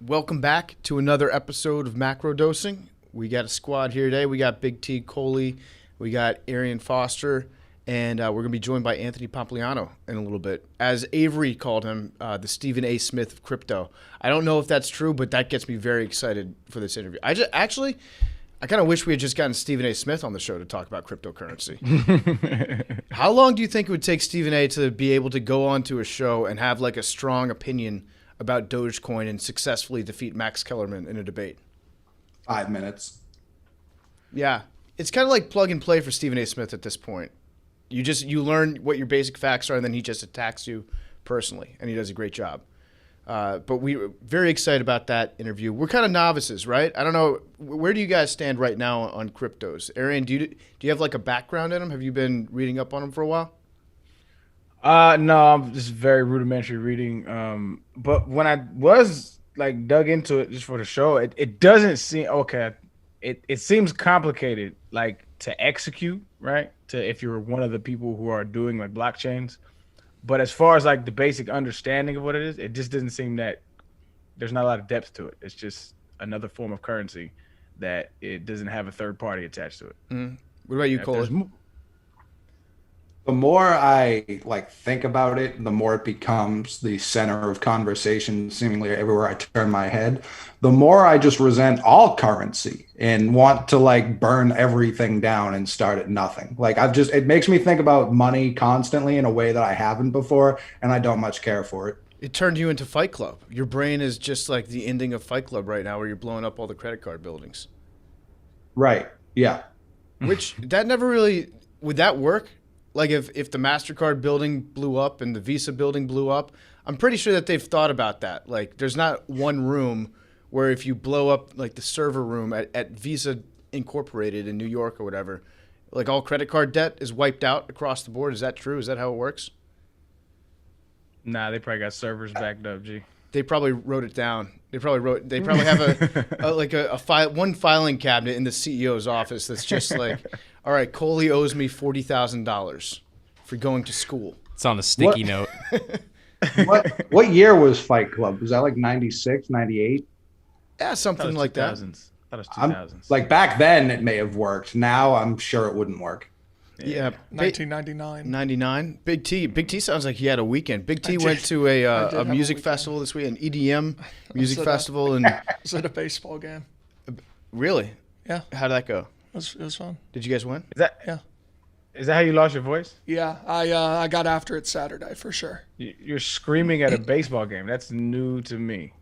Welcome back to another episode of Macrodosing. We got a squad here today. We got Big T Coley, we got Arian Foster, and we're going to be joined by Anthony Pompliano in a little bit. As Avery called him, the Stephen A. Smith of crypto. I don't know if that's true, but that gets me very excited for this interview. I kind of wish we had just gotten Stephen A. Smith on the show to talk about cryptocurrency. How long do you think it would take Stephen A. to be able to go onto a show and have like a strong opinion about Dogecoin and successfully defeat Max Kellerman in a debate? 5 minutes. Yeah. It's kind of like plug and play for Stephen A. Smith at this point. You learn what your basic facts are, and then he just attacks you personally, and he does a great job. But we're very excited about that interview. We're kind of novices, right? I don't know. Where do you guys stand right now on cryptos? Arian, do you have like a background in them? Have you been reading up on them for a while? No, I'm just very rudimentary reading. But when I was like dug into it just for the show, it doesn't seem okay. It seems complicated, like to execute, right? To if you're one of the people who are doing like blockchains. But as far as like the basic understanding of what it is, it just doesn't seem that there's not a lot of depth to it. It's just another form of currency that it doesn't have a third party attached to it. Mm. What about you, Cole? The more I think about it, the more it becomes the center of conversation seemingly everywhere I turn my head. The more I just resent all currency and want to burn everything down and start at nothing. It makes me think about money constantly in a way that I haven't before, and I don't much care for it. It turned you into Fight Club. Your brain is just like the ending of Fight Club right now, where you're blowing up all the credit card buildings. Right. Yeah. Which that never really would that work? Like if the MasterCard building blew up and the Visa building blew up, I'm pretty sure that they've thought about that. Like there's not one room where if you blow up like the server room at Visa Incorporated in New York or whatever, like all credit card debt is wiped out across the board. Is that true? Is that how it works? Nah, they probably got servers backed up, G. They probably wrote it down. They probably have one filing cabinet in the CEO's office that's just like, all right, Coley owes me $40,000 for going to school. It's on a sticky note. What year was Fight Club? Was that like 96, 98? Yeah, something like that. That was 2000s. Like back then it may have worked. Now I'm sure it wouldn't work. Yeah, 1999. 99. Big T sounds like he had a weekend. Big T went to a music festival this week, an EDM music festival. And was at a baseball game. Really? Yeah. How did that go? It was fun. Did you guys win? Is that how you lost your voice? Yeah, I got after it Saturday for sure. You're screaming at a baseball game. That's new to me.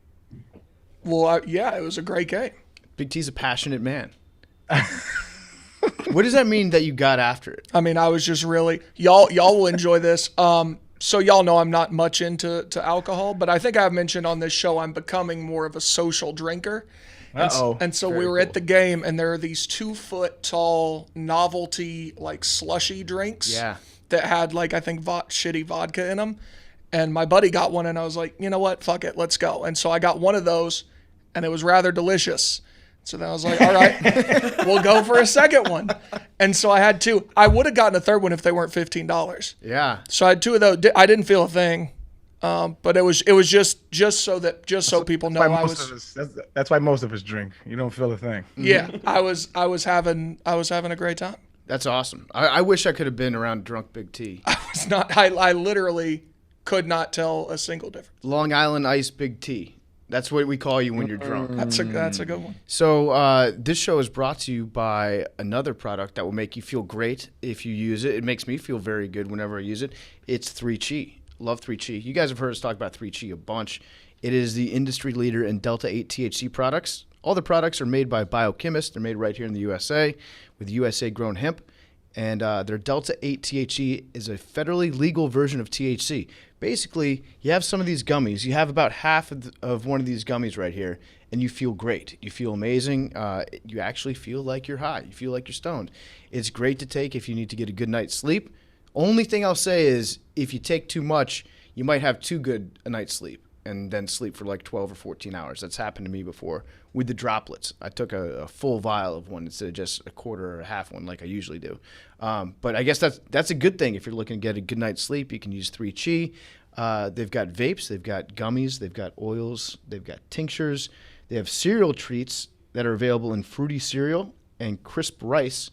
Well, yeah, it was a great game. Big T's a passionate man. What does that mean that you got after it? I mean, I was just really y'all will enjoy this. So y'all know I'm not much into alcohol, but I think I've mentioned on this show I'm becoming more of a social drinker. And so we were at the game, and there are these 2-foot tall novelty slushy drinks that had I think shitty vodka in them. And my buddy got one, and I was like, you know what, fuck it, let's go. And so I got one of those, and it was rather delicious. So then I was like, all right, we'll go for a second one. And so I had two. I would have gotten a third one if they weren't $15. Yeah. So I had two of those. I didn't feel a thing. But it was just so people know that's why most of us drink. You don't feel a thing. Yeah. I was having a great time. That's awesome. I wish I could have been around drunk Big T. I literally could not tell a single difference. Long Island Ice Big T. That's what we call you when you're drunk. That's a good one. So this show is brought to you by another product that will make you feel great if you use it. It makes me feel very good whenever I use it. It's 3Chi. Love 3Chi. You guys have heard us talk about 3Chi a bunch. It is the industry leader in Delta-8 THC products. All the products are made by biochemists. They're made right here in the USA with USA-grown hemp. And their Delta-8 THC is a federally legal version of THC. Basically, you have some of these gummies. You have about half of one of these gummies right here, and you feel great. You feel amazing. You actually feel like you're high. You feel like you're stoned. It's great to take if you need to get a good night's sleep. Only thing I'll say is if you take too much, you might have too good a night's sleep and then sleep for 12 or 14 hours. That's happened to me before with the droplets. I took a full vial of one instead of just a quarter or a half one like I usually do. But I guess that's a good thing. If you're looking to get a good night's sleep, you can use 3Chi. They've got vapes, they've got gummies, they've got oils, they've got tinctures. They have cereal treats that are available in fruity cereal and crisp rice.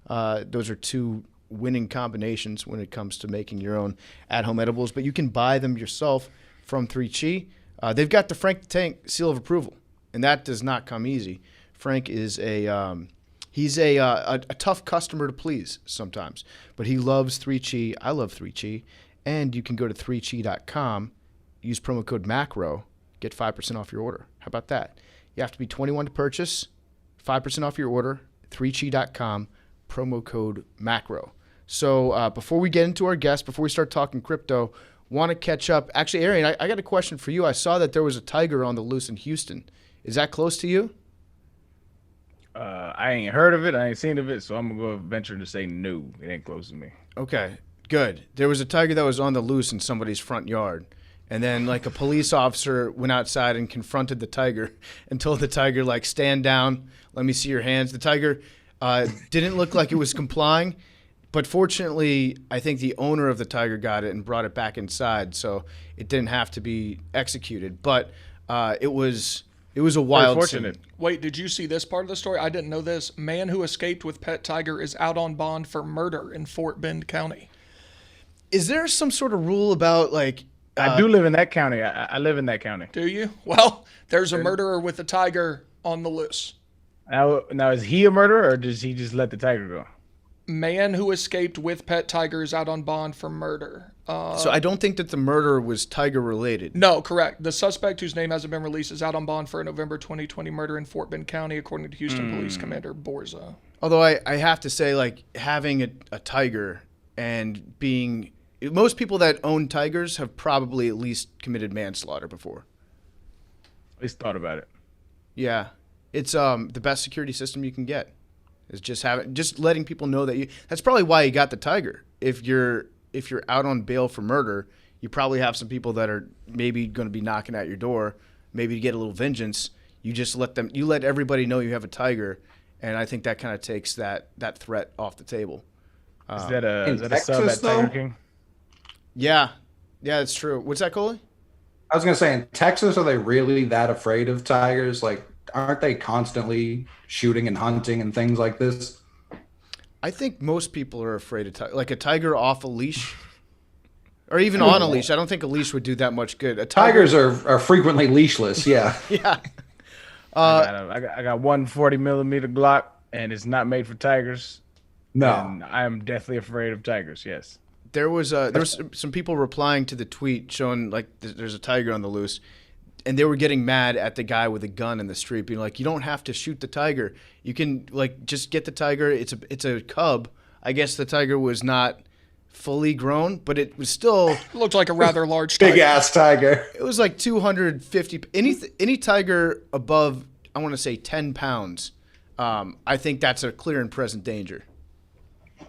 Those are two winning combinations when it comes to making your own at-home edibles, but you can buy them yourself from 3Chi. They've got the Frank the Tank seal of approval, and that does not come easy. Frank is he's a tough customer to please sometimes, but he loves 3Chi. I love 3Chi, and you can go to 3chi.com, use promo code MACRO, get 5% off your order. How about that? You have to be 21 to purchase, 5% off your order, 3chi.com, promo code MACRO. So before we get into our guest, before we start talking crypto, want to catch up. Actually, Arian, I got a question for you. I saw that there was a tiger on the loose in Houston. Is that close to you? I ain't heard of it. I ain't seen of it, so I'm going to venture to say no. It ain't close to me. Okay, good. There was a tiger that was on the loose in somebody's front yard. And then, like, a police officer went outside and confronted the tiger and told the tiger, like, stand down, let me see your hands. The tiger didn't look like it was complying, but fortunately, I think the owner of the tiger got it and brought it back inside, so it didn't have to be executed. But it was a wild scene. Wait, did you see this part of the story? I didn't know this. Man who escaped with pet tiger is out on bond for murder in Fort Bend County. Is there some sort of rule about, like... I do live in that county. I live in that county. Do you? Well, there's a murderer with a tiger on the loose. Now, is he a murderer, or does he just let the tiger go? Man who escaped with pet tiger is out on bond for murder. So I don't think that the murder was tiger related. No, correct. The suspect, whose name hasn't been released, is out on bond for a November 2020 murder in Fort Bend County, according to Houston Police Commander Borza. Although I have to say, like, having a tiger and being... Most people that own tigers have probably at least committed manslaughter before. At least thought about it. Yeah. It's the best security system you can get. Is just letting people know that you... That's probably why you got the tiger. If you're out on bail for murder, you probably have some people that are maybe going to be knocking at your door, maybe to get a little vengeance. You just let everybody know you have a tiger, and I think that kind of takes that threat off the table. Is that a sub at Tiger King? Yeah, that's true. What's that, Coley? I was going to say, in Texas, are they really that afraid of tigers? Like, aren't they constantly shooting and hunting and things like this? I think most people are afraid of tigers. Like a tiger off a leash, or even on a leash. I don't think a leash would do that much good. Tigers are frequently leashless, yeah. Yeah. I got one 40mm Glock, and it's not made for tigers. No. And I am deathly afraid of tigers, yes. There was some people replying to the tweet showing like there's a tiger on the loose, and they were getting mad at the guy with a gun in the street, being like, "You don't have to shoot the tiger. You can like just get the tiger. It's a cub. I guess the tiger was not fully grown, but it was still it looked like a rather large tiger. Big ass tiger. It was like 250. Any tiger above, I want to say 10 pounds. I think that's a clear and present danger.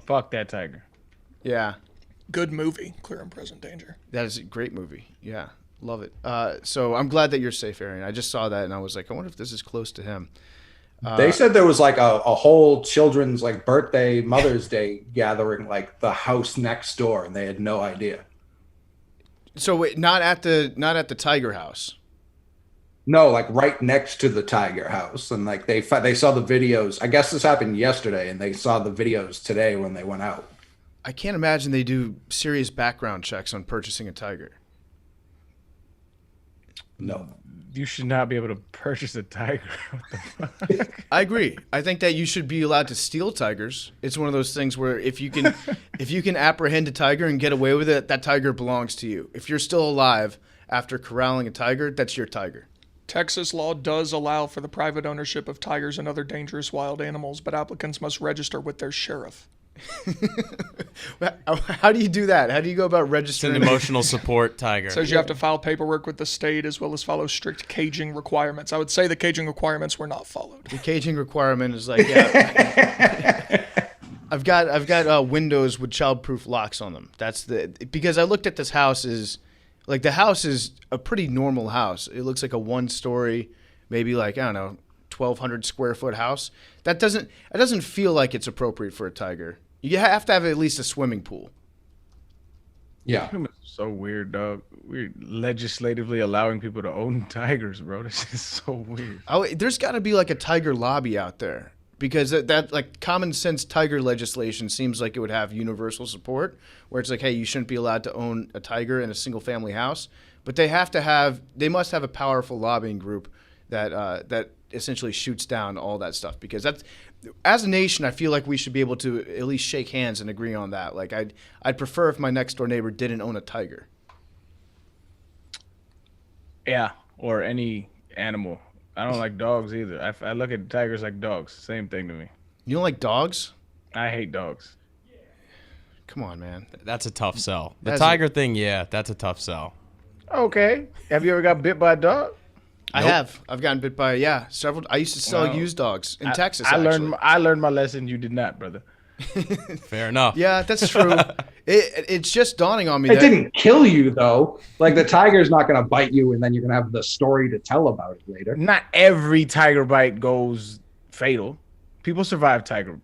Fuck that tiger. Yeah. Good movie, Clear and Present Danger. That is a great movie. Yeah, love it. So I'm glad that you're safe, Arian. I just saw that and I was like, I wonder if this is close to him. They said there was like a whole children's like birthday, Mother's Day gathering, like the house next door, and they had no idea. So wait, not at the Tiger House. No, like right next to the Tiger House, and like they saw the videos. I guess this happened yesterday, and they saw the videos today when they went out. I can't imagine they do serious background checks on purchasing a tiger. No. You should not be able to purchase a tiger. What the fuck? I agree. I think that you should be allowed to steal tigers. It's one of those things where if you can apprehend a tiger and get away with it, that tiger belongs to you. If you're still alive after corralling a tiger, that's your tiger. Texas law does allow for the private ownership of tigers and other dangerous wild animals, but applicants must register with their sheriff. How do you do that? How do you go about registering? It's an emotional support tiger. It says you have to file paperwork with the state as well as follow strict caging requirements. I would say the caging requirements were not followed. The caging requirement is like, yeah. I've got windows with childproof locks on them. Because I looked at this house the house is a pretty normal house. It looks like a 1-story, maybe like, I don't know, 1,200 square foot house. It doesn't feel like it's appropriate for a tiger. You have to have at least a swimming pool. Yeah. Humans are so weird, dog. We're legislatively allowing people to own tigers, bro. This is so weird. Oh, there's got to be like a tiger lobby out there because that like common sense tiger legislation seems like it would have universal support, where it's like, hey, you shouldn't be allowed to own a tiger in a single family house, but they must have a powerful lobbying group that essentially shoots down all that stuff, because that's, as a nation, I feel like we should be able to at least shake hands and agree on that. Like I'd prefer if my next door neighbor didn't own a tiger. Yeah, or any animal. I don't like dogs either. I look at tigers like dogs. Same thing to me. You don't like dogs? I hate dogs. Come on, man. That's a tough sell. The That's tiger thing, yeah, that's a tough sell. Okay. Have you ever got bit by a dog? I have. I've gotten bit by several. I used to sell Wow. used dogs in Texas. I actually. learned my lesson. You did not, brother. Fair enough. Yeah, that's true. It's just dawning on me. It that, didn't kill you though. Like the tiger's not going to bite you, and then you're going to have the story to tell about it later. Not every tiger bite goes fatal. People survive tiger.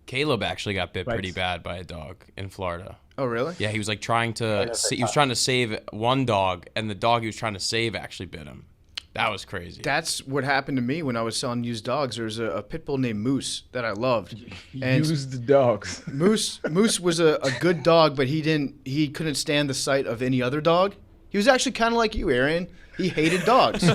Caleb actually got bit pretty Bites. bad by a dog in Florida. Oh, really? Yeah, he was like trying to he was trying to save one dog, and the dog he was trying to save actually bit him. That was crazy. That's what happened to me when I was selling used dogs. There was a pit bull named Moose that I loved. And Used dogs. Moose was a good dog, but he couldn't stand the sight of any other dog. He was actually kind of like you, Arian. He hated dogs.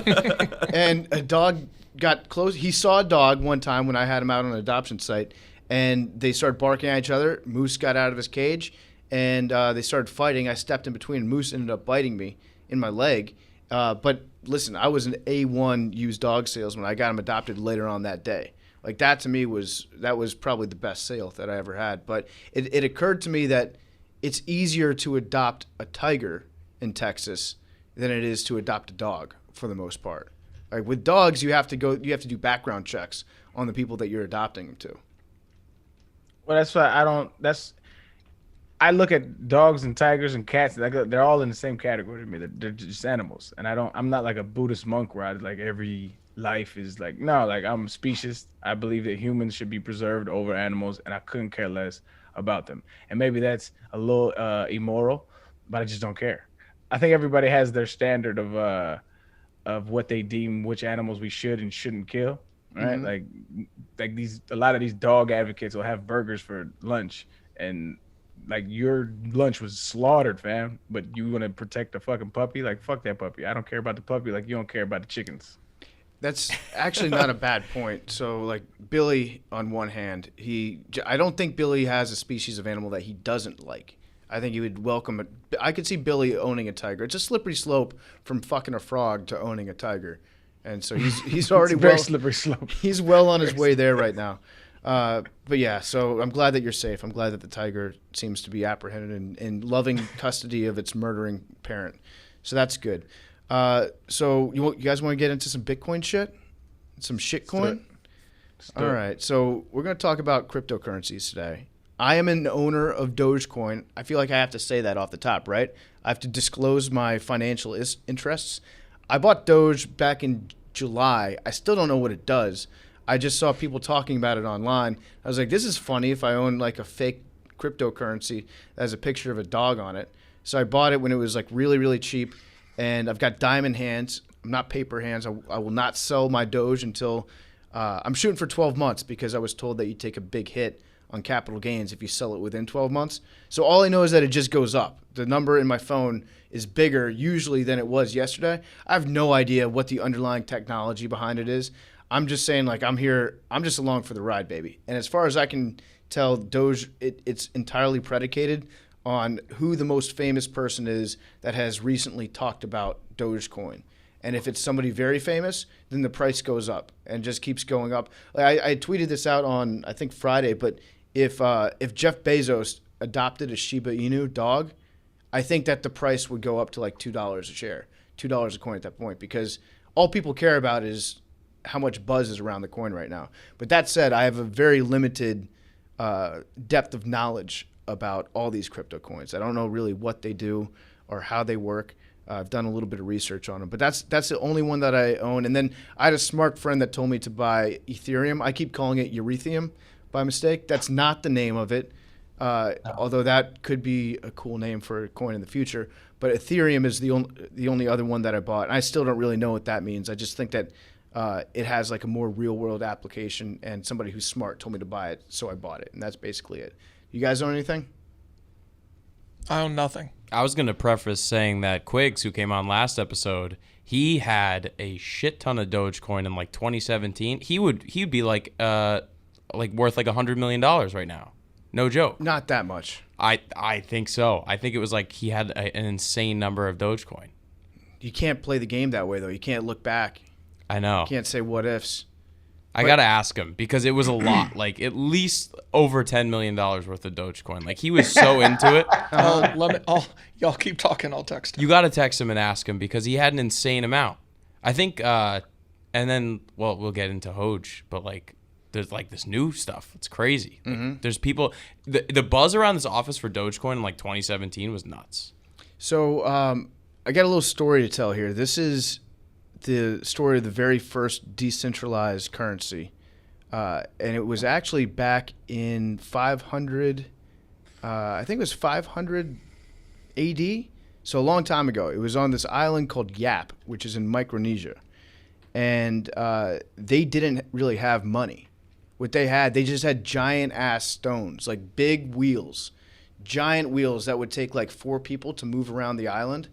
And a dog got close. He saw a dog one time when I had him out on an adoption site, and they started barking at each other. Moose got out of his cage, and they started fighting. I stepped in between, and Moose ended up biting me in my leg. But listen, I was an A1 used dog salesman. I got him adopted later on that day. Like that to me was probably the best sale that I ever had. But it occurred to me that it's easier to adopt a tiger in Texas than it is to adopt a dog for the most part. Like with dogs, you have to do background checks on the people that you're adopting them to. Well, that's why I look at dogs and tigers and cats. They're all in the same category to me. They're just animals, and I'm not like a Buddhist monk where I like every life is like, no, like I'm specious. I believe that humans should be preserved over animals, and I couldn't care less about them. And maybe that's a little immoral, but I just don't care. I think everybody has their standard of what they deem which animals we should and shouldn't kill. Right? Mm-hmm. Like a lot of these dog advocates will have burgers for lunch, and like your lunch was slaughtered, fam, but you want to protect the fucking puppy? Like, fuck that puppy. I don't care about the puppy like you don't care about the chickens. That's actually not a bad point. So, like Billy, on one hand, I don't think Billy has a species of animal that he doesn't like. I think he would welcome it. I could see Billy owning a tiger. It's a slippery slope from fucking a frog to owning a tiger, and so he's already It's a very slippery slope. He's well on his way there right now. But yeah, so I'm glad that you're safe. I'm glad that the tiger seems to be apprehended in loving custody of its murdering parent. So that's good. So you guys want to get into some Bitcoin shit? Some shitcoin? All right. So we're going to talk about cryptocurrencies today. I am an owner of Dogecoin. I feel like I have to say that off the top, right? I have to disclose my financial interests. I bought Doge back in July. I still don't know what it does. I just saw people talking about it online. I was like, this is funny if I own like a fake cryptocurrency that has a picture of a dog on it. So I bought it when it was like really, really cheap. And I've got diamond hands. I'm not paper hands. I will not sell my Doge until I'm shooting for 12 months because I was told that you take a big hit on capital gains if you sell it within 12 months. So all I know is that it just goes up. The number in my phone is bigger usually than it was yesterday. I have no idea what the underlying technology behind it is. I'm just saying, like, I'm here. I'm just along for the ride, baby. And as far as I can tell, Doge, it's entirely predicated on who the most famous person is that has recently talked about Dogecoin. And if it's somebody very famous, then the price goes up and just keeps going up. I tweeted this out on, I think, Friday, but if Jeff Bezos adopted a Shiba Inu dog, I think that the price would go up to like $2 a share, $2 a coin at that point, because all people care about is how much buzz is around the coin right now. But that said, I have a very limited depth of knowledge about all these crypto coins. I don't know really what they do or how they work. I've done a little bit of research on them, but that's the only one that I own. And then I had a smart friend that told me to buy Ethereum. I keep calling it Eurythium by mistake. That's not the name of it. although that could be a cool name for a coin in the future. But Ethereum is the only other one that I bought. And I still don't really know what that means. I just think that it has like a more real world application, and somebody who's smart told me to buy it, so I bought it. And that's basically it. You guys own anything? I own nothing. I was going to preface saying that Quigs, who came on last episode, he had a shit ton of Dogecoin in like 2017. He'd be like worth like $100 million right now. No joke. Not that much. I think so. I think it was like he had an insane number of Dogecoin. You can't play the game that way, though. You can't look back. I know. You can't say what ifs. I got to ask him because it was a lot, like at least over $10 million worth of Dogecoin. Like he was so into it. Y'all keep talking. I'll text him. You got to text him and ask him because he had an insane amount. I think, and then, well, we'll get into Hoj, but like, there's like this new stuff. It's crazy. Like, there's people. The buzz around this office for Dogecoin in like 2017 was nuts. So I got a little story to tell here. This is the story of the very first decentralized currency, and it was actually back in 500. I think it was 500 AD. So a long time ago. It was on this island called Yap, which is in Micronesia, and they didn't really have money. What they just had giant ass stones, like big wheels, giant wheels that would take like 4 people to move around the island.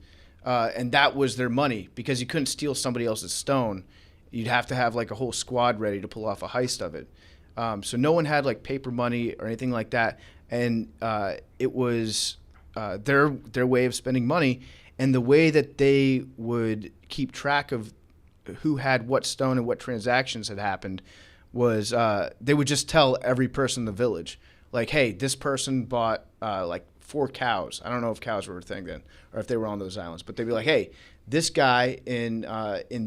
And that was their money because you couldn't steal somebody else's stone. You'd have to have like a whole squad ready to pull off a heist of it. So no one had like paper money or anything like that. And it was their way of spending money. And the way that they would keep track of who had what stone and what transactions had happened was they would just tell every person in the village, like, hey, this person bought like 4 cows. I don't know if cows were a thing then or if they were on those islands, but they'd be like, hey, this guy in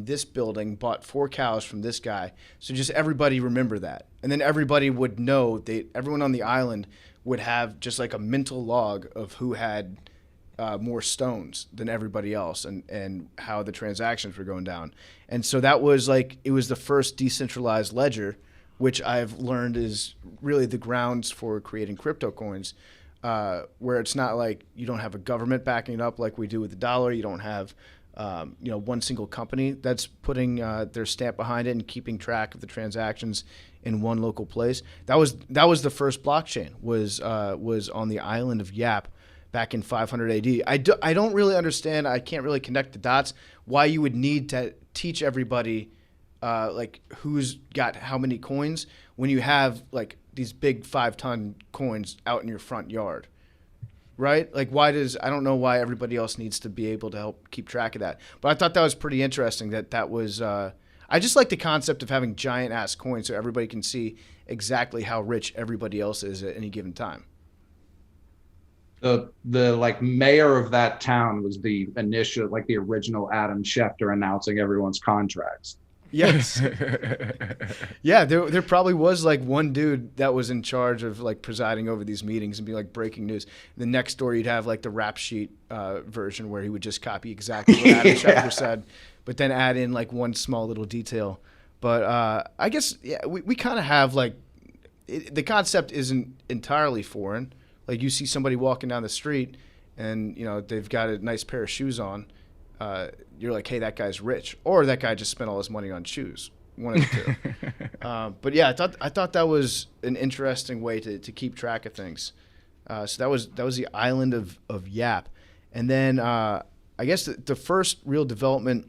this building bought 4 cows from this guy. So just everybody remember that. And then everybody would know, everyone on the island would have just like a mental log of who had more stones than everybody else and how the transactions were going down. And so that was like, it was the first decentralized ledger, which I've learned is really the grounds for creating crypto coins, where it's not like you don't have a government backing it up like we do with the dollar. You don't have one single company that's putting their stamp behind it and keeping track of the transactions in one local place. That was the first blockchain was on the island of Yap back in 500 AD. I don't really understand. I can't really connect the dots why you would need to teach everybody like who's got how many coins when you have like these big 5-ton coins out in your front yard, right? Like I don't know why everybody else needs to be able to help keep track of that. But I thought that was pretty interesting that was, I just like the concept of having giant ass coins so everybody can see exactly how rich everybody else is at any given time. The like mayor of that town was the original Adam Schefter announcing everyone's contracts. Yes. Yeah, there probably was like one dude that was in charge of like presiding over these meetings and be like breaking news. The next door you'd have like the rap sheet version where he would just copy exactly what Adam Schefter said, but then add in like one small little detail. But I guess we kind of have like the concept isn't entirely foreign. Like you see somebody walking down the street and they've got a nice pair of shoes on. You're like, hey, that guy's rich, or that guy just spent all his money on shoes. One of the two. But yeah, I thought that was an interesting way to keep track of things. So that was the island of Yap, and then I guess the first real development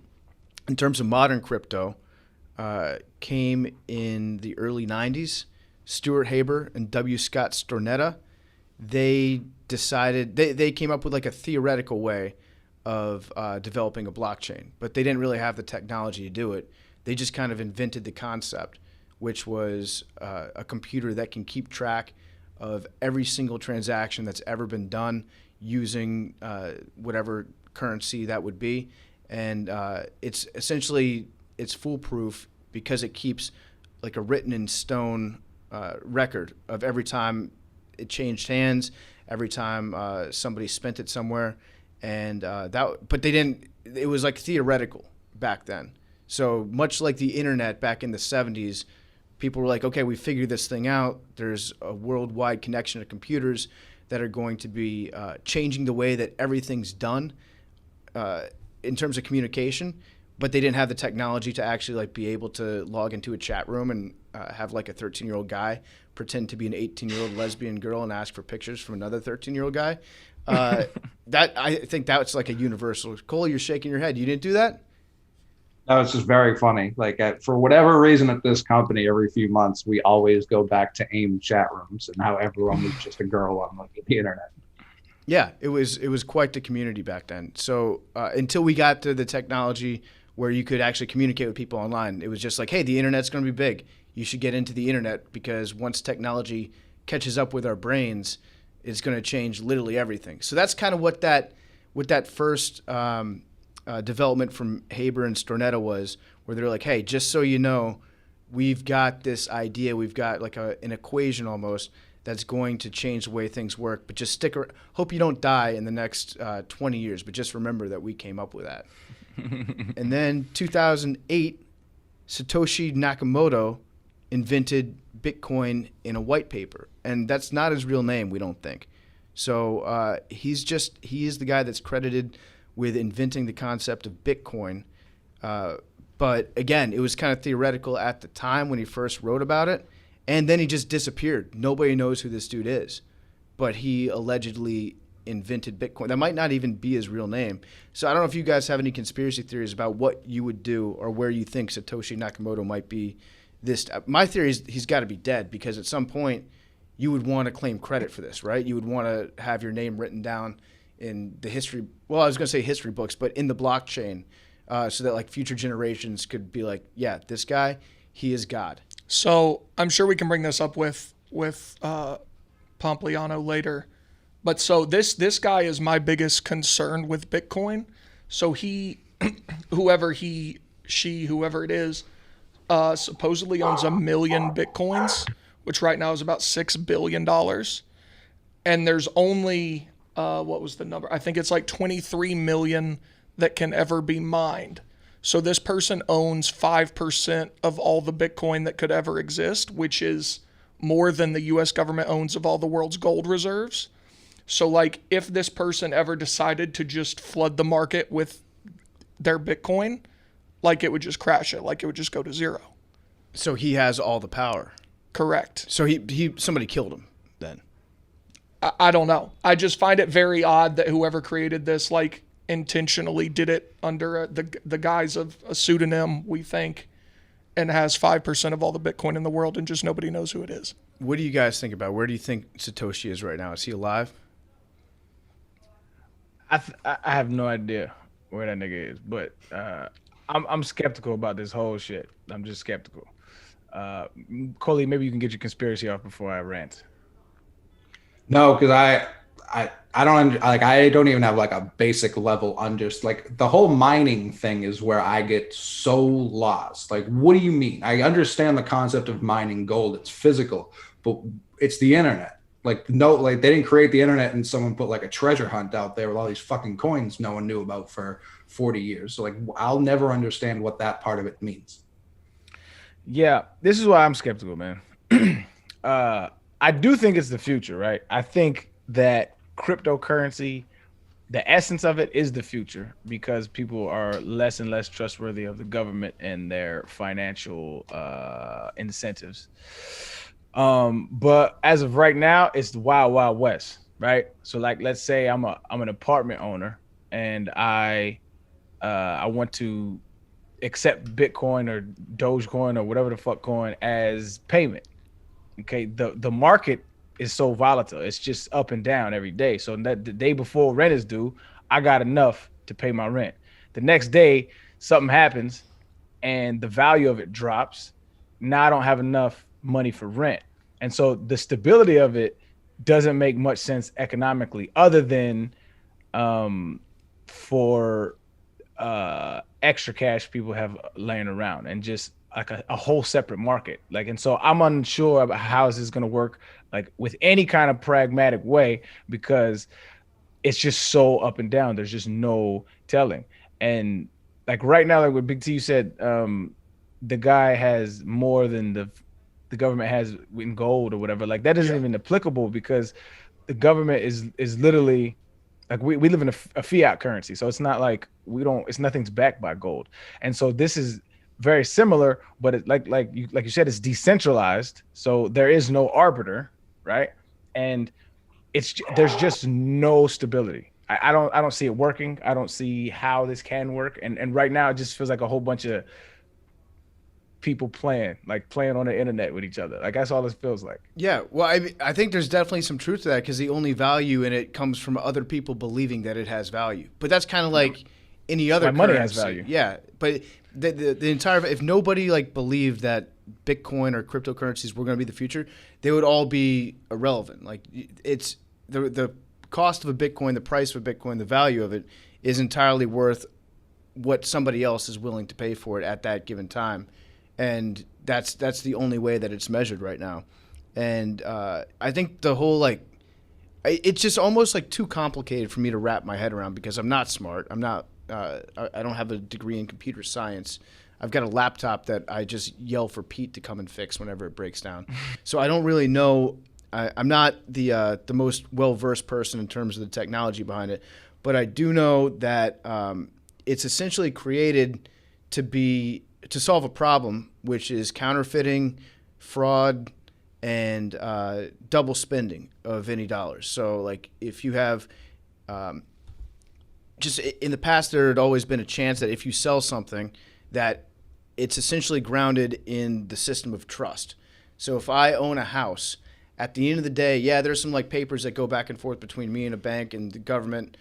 in terms of modern crypto came in the early '90s. Stuart Haber and W. Scott Stornetta, they decided they came up with like a theoretical way of developing a blockchain, but they didn't really have the technology to do it. They just kind of invented the concept, which was a computer that can keep track of every single transaction that's ever been done using whatever currency that would be. And it's foolproof because it keeps like a written in stone record of every time it changed hands, every time somebody spent it somewhere. And but they didn't. It was like theoretical back then. So much like the internet back in the 70s, people were like, okay, we figured this thing out. There's a worldwide connection of computers. that are going to be changing the way that everything's done in terms of communication, but they didn't have the technology to actually like be able to log into a chat room and have like a 13-year-old guy pretend to be an 18-year-old lesbian girl and ask for pictures from another 13-year-old guy. That I think that's like a universal. Cole, you're shaking your head. You didn't do that? No, it's just very funny. Like for whatever reason at this company, every few months, we always go back to AIM chat rooms and how everyone was just a girl on like the internet. Yeah, it was quite the community back then. So until we got to the technology where you could actually communicate with people online, it was just like, hey, the internet's going to be big. You should get into the internet because once technology catches up with our brains, it's going to change literally everything. So that's kind of what that first development from Haber and Stornetta was, where they're like, hey, just so you know, we've got this idea, we've got like an equation almost that's going to change the way things work, but just hope you don't die in the next 20 years, but just remember that we came up with that. And then 2008, Satoshi Nakamoto invented Bitcoin in a white paper, and that's not his real name, we don't think. So he is the guy that's credited with inventing the concept of Bitcoin. But again, it was kind of theoretical at the time when he first wrote about it, and then he just disappeared. Nobody knows who this dude is, but he allegedly invented Bitcoin. That might not even be his real name. So I don't know if you guys have any conspiracy theories about what you would do or where you think Satoshi Nakamoto might be. My theory is he's got to be dead, because at some point you would want to claim credit for this, right? You would want to have your name written down in the history. Well, I was going to say history books, but in the blockchain, so that like future generations could be like, yeah, this guy, he is God. So I'm sure we can bring this up with Pompliano later, but so this guy is my biggest concern with Bitcoin. So whoever it is, supposedly owns 1 million Bitcoins, which right now is about $6 billion. And there's only, what was the number? I think it's like 23 million that can ever be mined. So this person owns 5% of all the Bitcoin that could ever exist, which is more than the US government owns of all the world's gold reserves. So like if this person ever decided to just flood the market with their Bitcoin, like it would just crash it, like it would just go to zero. So he has all the power. Correct. So somebody killed him then. I don't know. I just find it very odd that whoever created this like intentionally did it under the guise of a pseudonym, we think, and has 5% of all the Bitcoin in the world and just nobody knows who it is. What do you guys think about? Where do you think Satoshi is right now? Is he alive? I have no idea where that nigga is, but I'm skeptical about this whole shit. I'm just skeptical. Coley, maybe you can get your conspiracy off before I rant. No, because I don't even have like a basic level like the whole mining thing is where I get so lost. Like, what do you mean? I understand the concept of mining gold. It's physical, but it's the internet. Like, no, like they didn't create the internet and someone put like a treasure hunt out there with all these fucking coins no one knew about for 40 years. So like, I'll never understand what that part of it means. Yeah, this is why I'm skeptical, man. I do think it's the future, right? I think that cryptocurrency, the essence of it is the future, because people are less and less trustworthy of the government and their financial incentives. But as of right now, it's the wild, wild west, right? So like, let's say I'm an apartment owner and I want to accept Bitcoin or Dogecoin or whatever the fuck coin as payment. Okay, the market is so volatile. It's just up and down every day. So that the day before rent is due, I got enough to pay my rent. The next day, something happens and the value of it drops. Now I don't have enough money for rent. And so the stability of it doesn't make much sense economically, other than for extra cash people have laying around and just like a whole separate market. Like, and so I'm unsure about how is this going to work, like with any kind of pragmatic way, because it's just so up and down. There's just no telling. And like right now, like what Big T said, the guy has more than the government has in gold or whatever. Like that isn't even applicable, because the government is literally like we live in a fiat currency, so it's not like nothing's backed by gold, and so this is very similar, but it, like you said, it's decentralized, so there is no arbiter, right? And there's just no stability. I don't see it working. I don't see how this can work, and right now it just feels like a whole bunch of people playing on the internet with each other. Like that's all this feels like. Yeah, well, I think there's definitely some truth to that because the only value in it comes from other people believing that it has value. But that's kind of like any other money currency. has value. Yeah, but the entire, if nobody like believed that Bitcoin or cryptocurrencies were going to be the future, they would all be irrelevant. Like it's the cost of a Bitcoin, the price of a Bitcoin, the value of it is entirely worth what somebody else is willing to pay for it at that given time. And that's the only way that it's measured right now. And I think the whole it's just almost like too complicated for me to wrap my head around because I'm not smart. I'm not. I don't have a degree in computer science. I've got a laptop that I just yell for Pete to come and fix whenever it breaks down. So I don't really know. I'm not the most well-versed person in terms of the technology behind it, but I do know that it's essentially created to solve a problem, which is counterfeiting, fraud, and double spending of any dollars. So, like, if you have just in the past, there had always been a chance that if you sell something, that it's essentially grounded in the system of trust. So, if I own a house, at the end of the day, yeah, there's some like papers that go back and forth between me and a bank and the government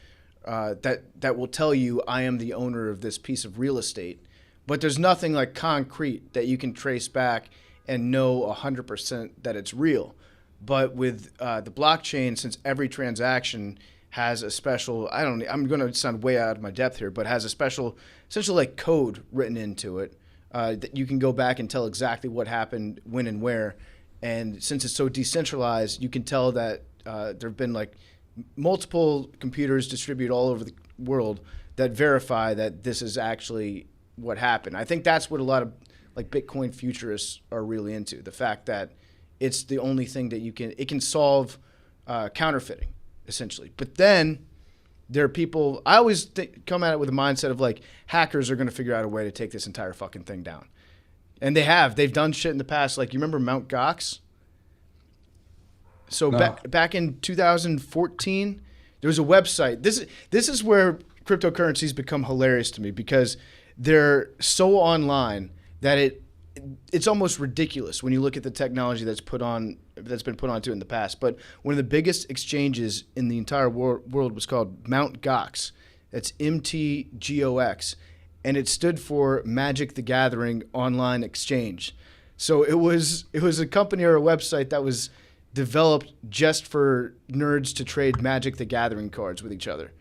that will tell you I am the owner of this piece of real estate. But there's nothing like concrete that you can trace back and know 100% that it's real. But with the blockchain, since every transaction has a special, I'm going to sound way out of my depth here, but has a special, essentially like code written into it that you can go back and tell exactly what happened, when and where. And since it's so decentralized, you can tell that there have been like multiple computers distributed all over the world that verify that this is actually what happened. I think that's what a lot of like Bitcoin futurists are really into, the fact that it's the only thing that it can solve counterfeiting essentially. But then there are people, I always come at it with a mindset of like hackers are going to figure out a way to take this entire fucking thing down. And they've done shit in the past. Like you remember Mt. Gox? So No. back in 2014, there was a website. This is where cryptocurrencies become hilarious to me because they're so online that it's almost ridiculous when you look at the technology that's been put onto it in the past. But one of the biggest exchanges in the entire world was called Mt. Gox. That's MTGOX, and it stood for Magic the Gathering Online Exchange. So it was a company or a website that was developed just for nerds to trade Magic the Gathering cards with each other.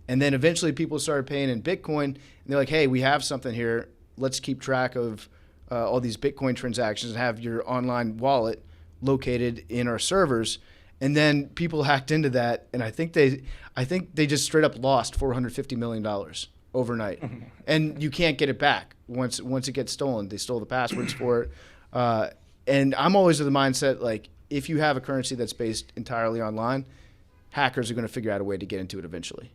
And then eventually people started paying in Bitcoin, and they're like, hey, we have something here. Let's keep track of all these Bitcoin transactions and have your online wallet located in our servers. And then people hacked into that, and I think they just straight up lost $450 million overnight. And you can't get it back once it gets stolen. They stole the passwords for it. And I'm always of the mindset, like, if you have a currency that's based entirely online, hackers are going to figure out a way to get into it eventually.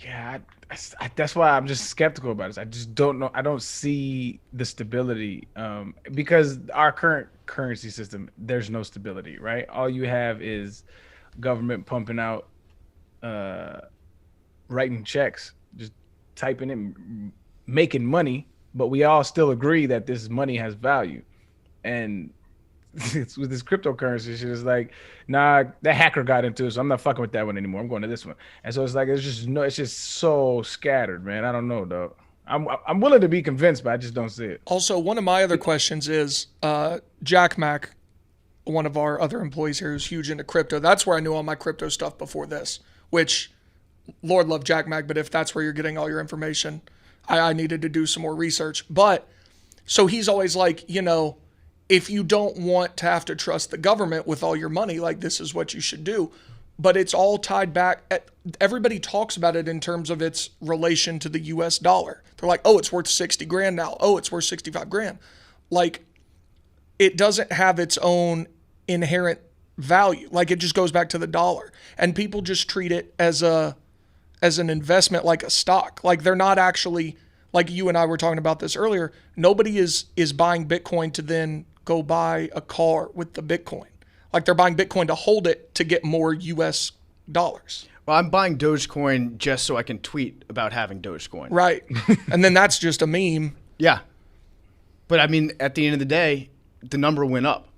Yeah, that's why I'm just skeptical about this. I just don't know. I don't see the stability because our current currency system, there's no stability, right? All you have is government pumping out, writing checks, just typing in, making money, but we all still agree that this money has value. And it's with this cryptocurrency shit, it's like, nah, that hacker got into it, so I'm not fucking with that one anymore. I'm going to this one. And so it's like, it's just so scattered, man. I don't know, dog. I'm willing to be convinced, but I just don't see it. Also, one of my other questions is Jack Mack, one of our other employees here who's huge into crypto. That's where I knew all my crypto stuff before this, which, Lord love Jack Mack, but if that's where you're getting all your information, I needed to do some more research. But so he's always like, if you don't want to have to trust the government with all your money, like this is what you should do. But it's all tied back. Everybody talks about it in terms of its relation to the US dollar. They're like, oh, it's worth 60 grand now. Oh, it's worth 65 grand. Like, it doesn't have its own inherent value. Like it just goes back to the dollar, and people just treat it as an investment, like a stock. Like they're not actually, like you and I were talking about this earlier. Nobody is buying Bitcoin to then go buy a car with the Bitcoin. Like they're buying Bitcoin to hold it to get more US dollars. Well, I'm buying Dogecoin just so I can tweet about having Dogecoin. Right. And then that's just a meme. Yeah. But I mean, at the end of the day, the number went up.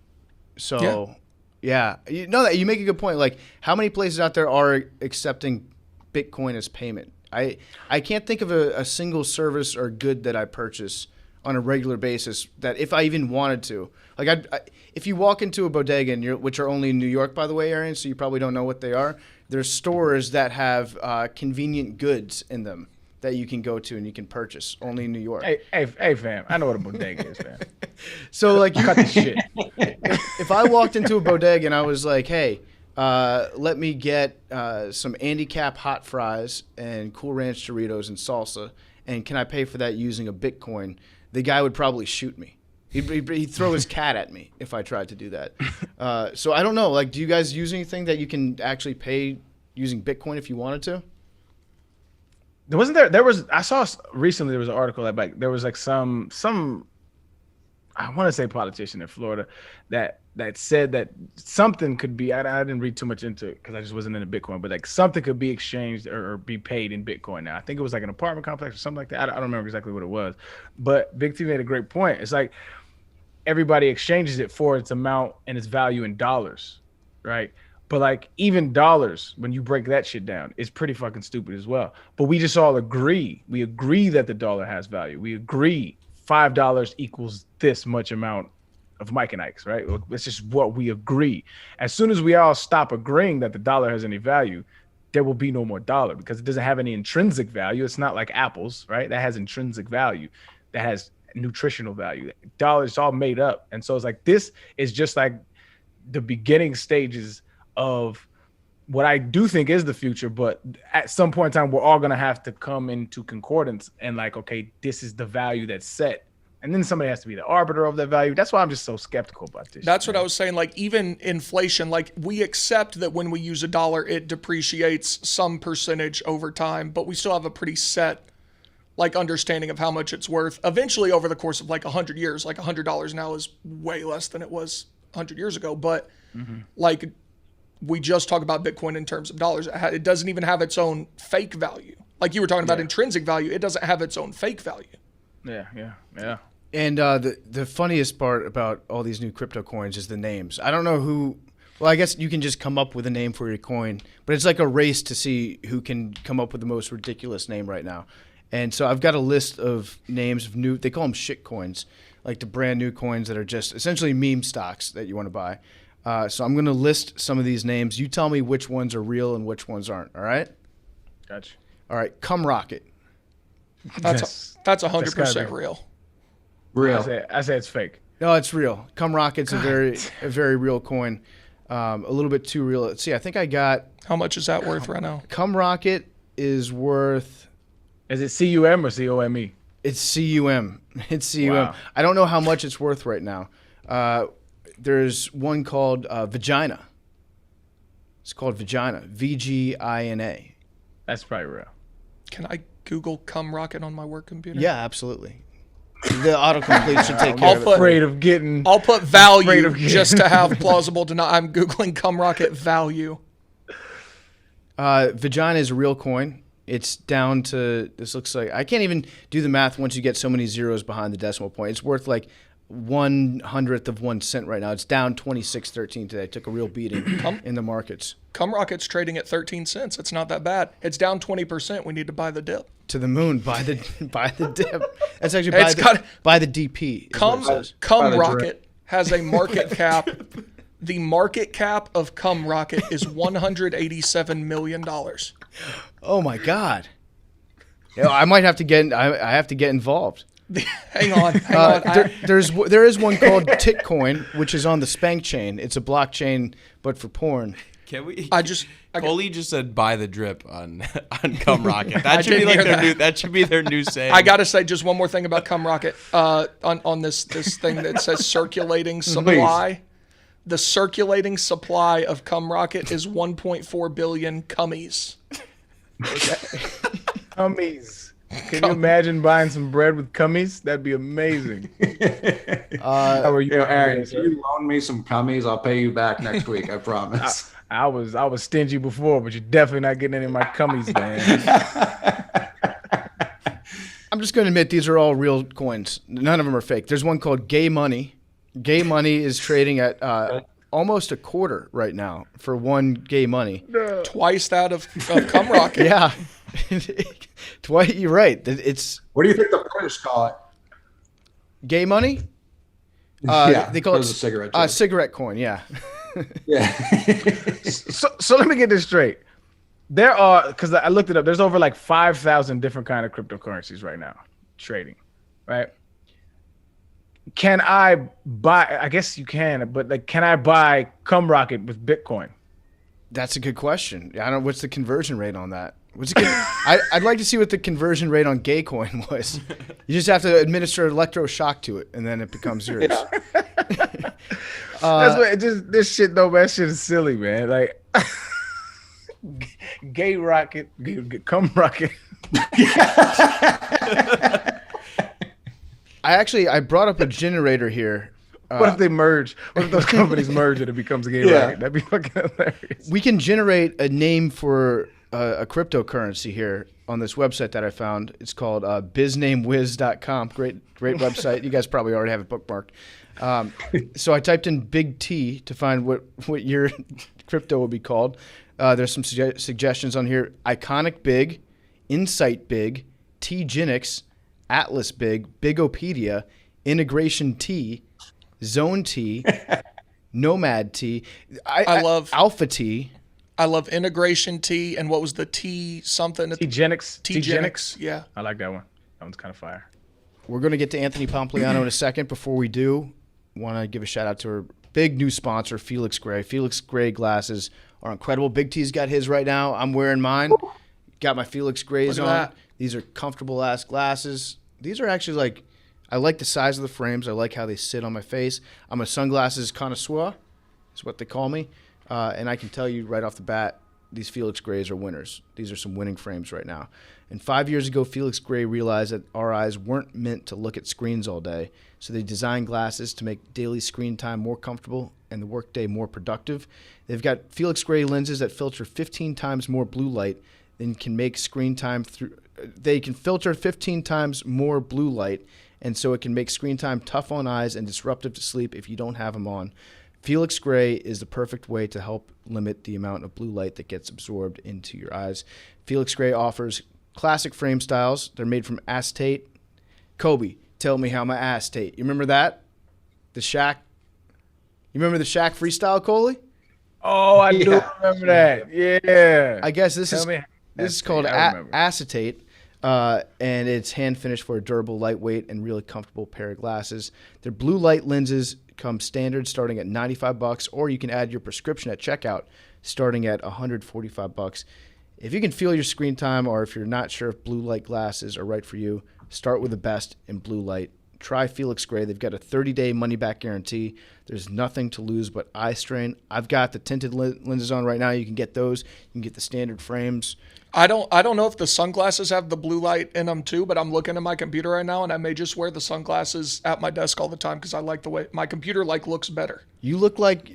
So, yeah. You know that you make a good point. Like, how many places out there are accepting Bitcoin as payment? I can't think of a single service or good that I purchase on a regular basis that if I even wanted to. Like, if you walk into a bodega, which are only in New York, by the way, Arian, so you probably don't know what they are, there's stores that have convenient goods in them that you can go to and you can purchase only in New York. Hey, fam, I know what a bodega is, fam. So, like, you Cut the shit. If I walked into a bodega and I was like, hey, let me get some Andy Cap hot fries and Cool Ranch Doritos and salsa, and can I pay for that using a Bitcoin? The guy would probably shoot me. He'd throw his cat at me if I tried to do that. So I don't know. Like, do you guys use anything that you can actually pay using Bitcoin if you wanted to? I saw recently there was an article that like there was like some I want to say politician in Florida that said that something could be, I didn't read too much into it because I just wasn't into Bitcoin, but like something could be exchanged or be paid in Bitcoin now. I think it was like an apartment complex or something like that. I don't remember exactly what it was, but Big T made a great point. It's like everybody exchanges it for its amount and its value in dollars, right? But like even dollars, when you break that shit down, is pretty fucking stupid as well. But we just all agree. We agree that the dollar has value. We agree $5 equals this much amount of Mike and Ike's, right? It's just what we agree. As soon as we all stop agreeing that the dollar has any value, there will be no more dollar because it doesn't have any intrinsic value. It's not like apples, right? That has intrinsic value. That has nutritional value. Dollar is all made up. And so it's like, this is just like the beginning stages of what I do think is the future, but at some point in time, we're all going to have to come into concordance and like, okay, this is the value that's set. And then somebody has to be the arbiter of that value. That's why I'm just so skeptical about this. That's what I was saying. Like even inflation, like we accept that when we use a dollar, it depreciates some percentage over time, but we still have a pretty set like understanding of how much it's worth. Eventually over the course of like 100 years, like $100 now is way less than it was 100 years ago. But like we just talk about Bitcoin in terms of dollars. It doesn't even have its own fake value. Like you were talking about intrinsic value. It doesn't have its own fake value. Yeah. And the funniest part about all these new crypto coins is the names. I don't know who. Well, I guess you can just come up with a name for your coin, but it's like a race to see who can come up with the most ridiculous name right now. And so I've got a list of names of new. They call them shit coins, like the brand new coins that are just essentially meme stocks that you want to buy. So I'm going to list some of these names. You tell me which ones are real and which ones aren't. All right. Gotcha. All right. Come Rocket. That's 100% real. Real. I say it's fake. No, it's real. Come Rocket's a very real coin. A little bit too real. Let's see. I think I got. How much is that worth right now? Come Rocket is worth. Is it CUM or COME? It's CUM. It's CUM. Wow. I don't know how much it's worth right now. There's one called Vagina. It's called Vagina. VGINA. That's probably real. Can I Google Cum Rocket on my work computer? Yeah, absolutely. The autocomplete should take care of it. I'll put value just to have plausible denial. I'm Googling Cum Rocket value. Vagina is a real coin. It's down to, this looks like, I can't even do the math once you get so many zeros behind the decimal point. It's worth like 1/100th of 1 cent right now. It's down 26.13 today. It took a real beating in the markets. Cum Rocket's trading at 13 cents. It's not that bad. It's down 20%. We need to buy the dip. To the moon, buy the dip. That's actually buy the DP. Cum Rocket has a market cap. The market cap of Cum Rocket is $187 million. Oh my God! I might have to get. I have to get involved. Hang on. There is one called Titcoin, which is on the Spank chain. It's a blockchain, but for porn. Can we? Coley just said buy the drip on Cum Rocket. That should be like their new. That should be their new saying. I gotta say just one more thing about Cum Rocket. On this thing that says circulating supply. The circulating supply of cum rocket is 1.4 billion cummies. Cummies. Can you imagine buying some bread with cummies? That'd be amazing. How are you? Arian, if you loan me some cummies, I'll pay you back next week. I promise. I was stingy before, but you're definitely not getting any of my cummies, man. I'm just going to admit these are all real coins. None of them are fake. There's one called Gay Money. Gay Money is trading at almost a quarter right now for one Gay Money. Twice that of cum rocket. Yeah. Twice. You're right. It's What do you think the British call it? Gay Money? Yeah, they call it a cigarette. cigarette coin. Yeah. Yeah. So let me get this straight. There are, because I looked it up, there's over like 5,000 different kind of cryptocurrencies right now trading, right? Can I buy, I guess you can, but like, can I buy cum rocket with Bitcoin? That's a good question. I don't know. What's the conversion rate on that? I'd like to see what the conversion rate on Gay Coin was. You just have to administer electroshock to it, and then it becomes yours. That's what this shit though, man. That shit is silly, man. Like gay rocket, cum rocket. I brought up a generator here. What if they merge? What if those companies merge and it becomes a gay rocket? That'd be fucking hilarious. We can generate a name for a cryptocurrency here on this website that I found. It's called biznamewiz.com. Great website. You guys probably already have it bookmarked. So I typed in Big T to find what your crypto would be called. There's some suggestions on here. Iconic Big, Insight Big, T-Genix, Atlas Big, Bigopedia, Integration T, Zone T, Nomad T. I love Alpha T. I love Integration T, and what was the T something? T-Genix. T-Genix, yeah. I like that one. That one's kind of fire. We're going to get to Anthony Pompliano in a second. Before we do, want to give a shout out to our big new sponsor, Felix Gray. Felix Gray glasses are incredible. Big T's got his right now. I'm wearing mine. Got my Felix Grays on. That. These are comfortable ass glasses. These are actually like, I like the size of the frames. I like how they sit on my face. I'm a sunglasses connoisseur. That's what they call me. And I can tell you right off the bat, these Felix Grays are winners. These are some winning frames right now. And 5 years ago, Felix Gray realized that our eyes weren't meant to look at screens all day. So they designed glasses to make daily screen time more comfortable and the workday more productive. They've got Felix Gray lenses that filter 15 times more blue light than can make screen time through. They can filter 15 times more blue light, and so it can make screen time tough on eyes and disruptive to sleep if you don't have them on. Felix Gray is the perfect way to help limit the amount of blue light that gets absorbed into your eyes. Felix Gray offers classic frame styles. They're made from acetate. Kobe, tell me how my acetate. You remember that? The Shaq. You remember the Shaq freestyle, Coley? Oh, I do remember that. Yeah. I guess this is called acetate. And it's hand finished for a durable, lightweight, and really comfortable pair of glasses. Their blue light lenses come standard starting at $95, or you can add your prescription at checkout starting at $145. If you can feel your screen time, or if you're not sure if blue light glasses are right for you, start with the best in blue light. Try Felix Gray. They've got a 30-day money-back guarantee. There's nothing to lose but eye strain. I've got the tinted lenses on right now. You can get those. You can get the standard frames. I don't know if the sunglasses have the blue light in them too, but I'm looking at my computer right now, and I may just wear the sunglasses at my desk all the time because I like the way my computer looks better. You look like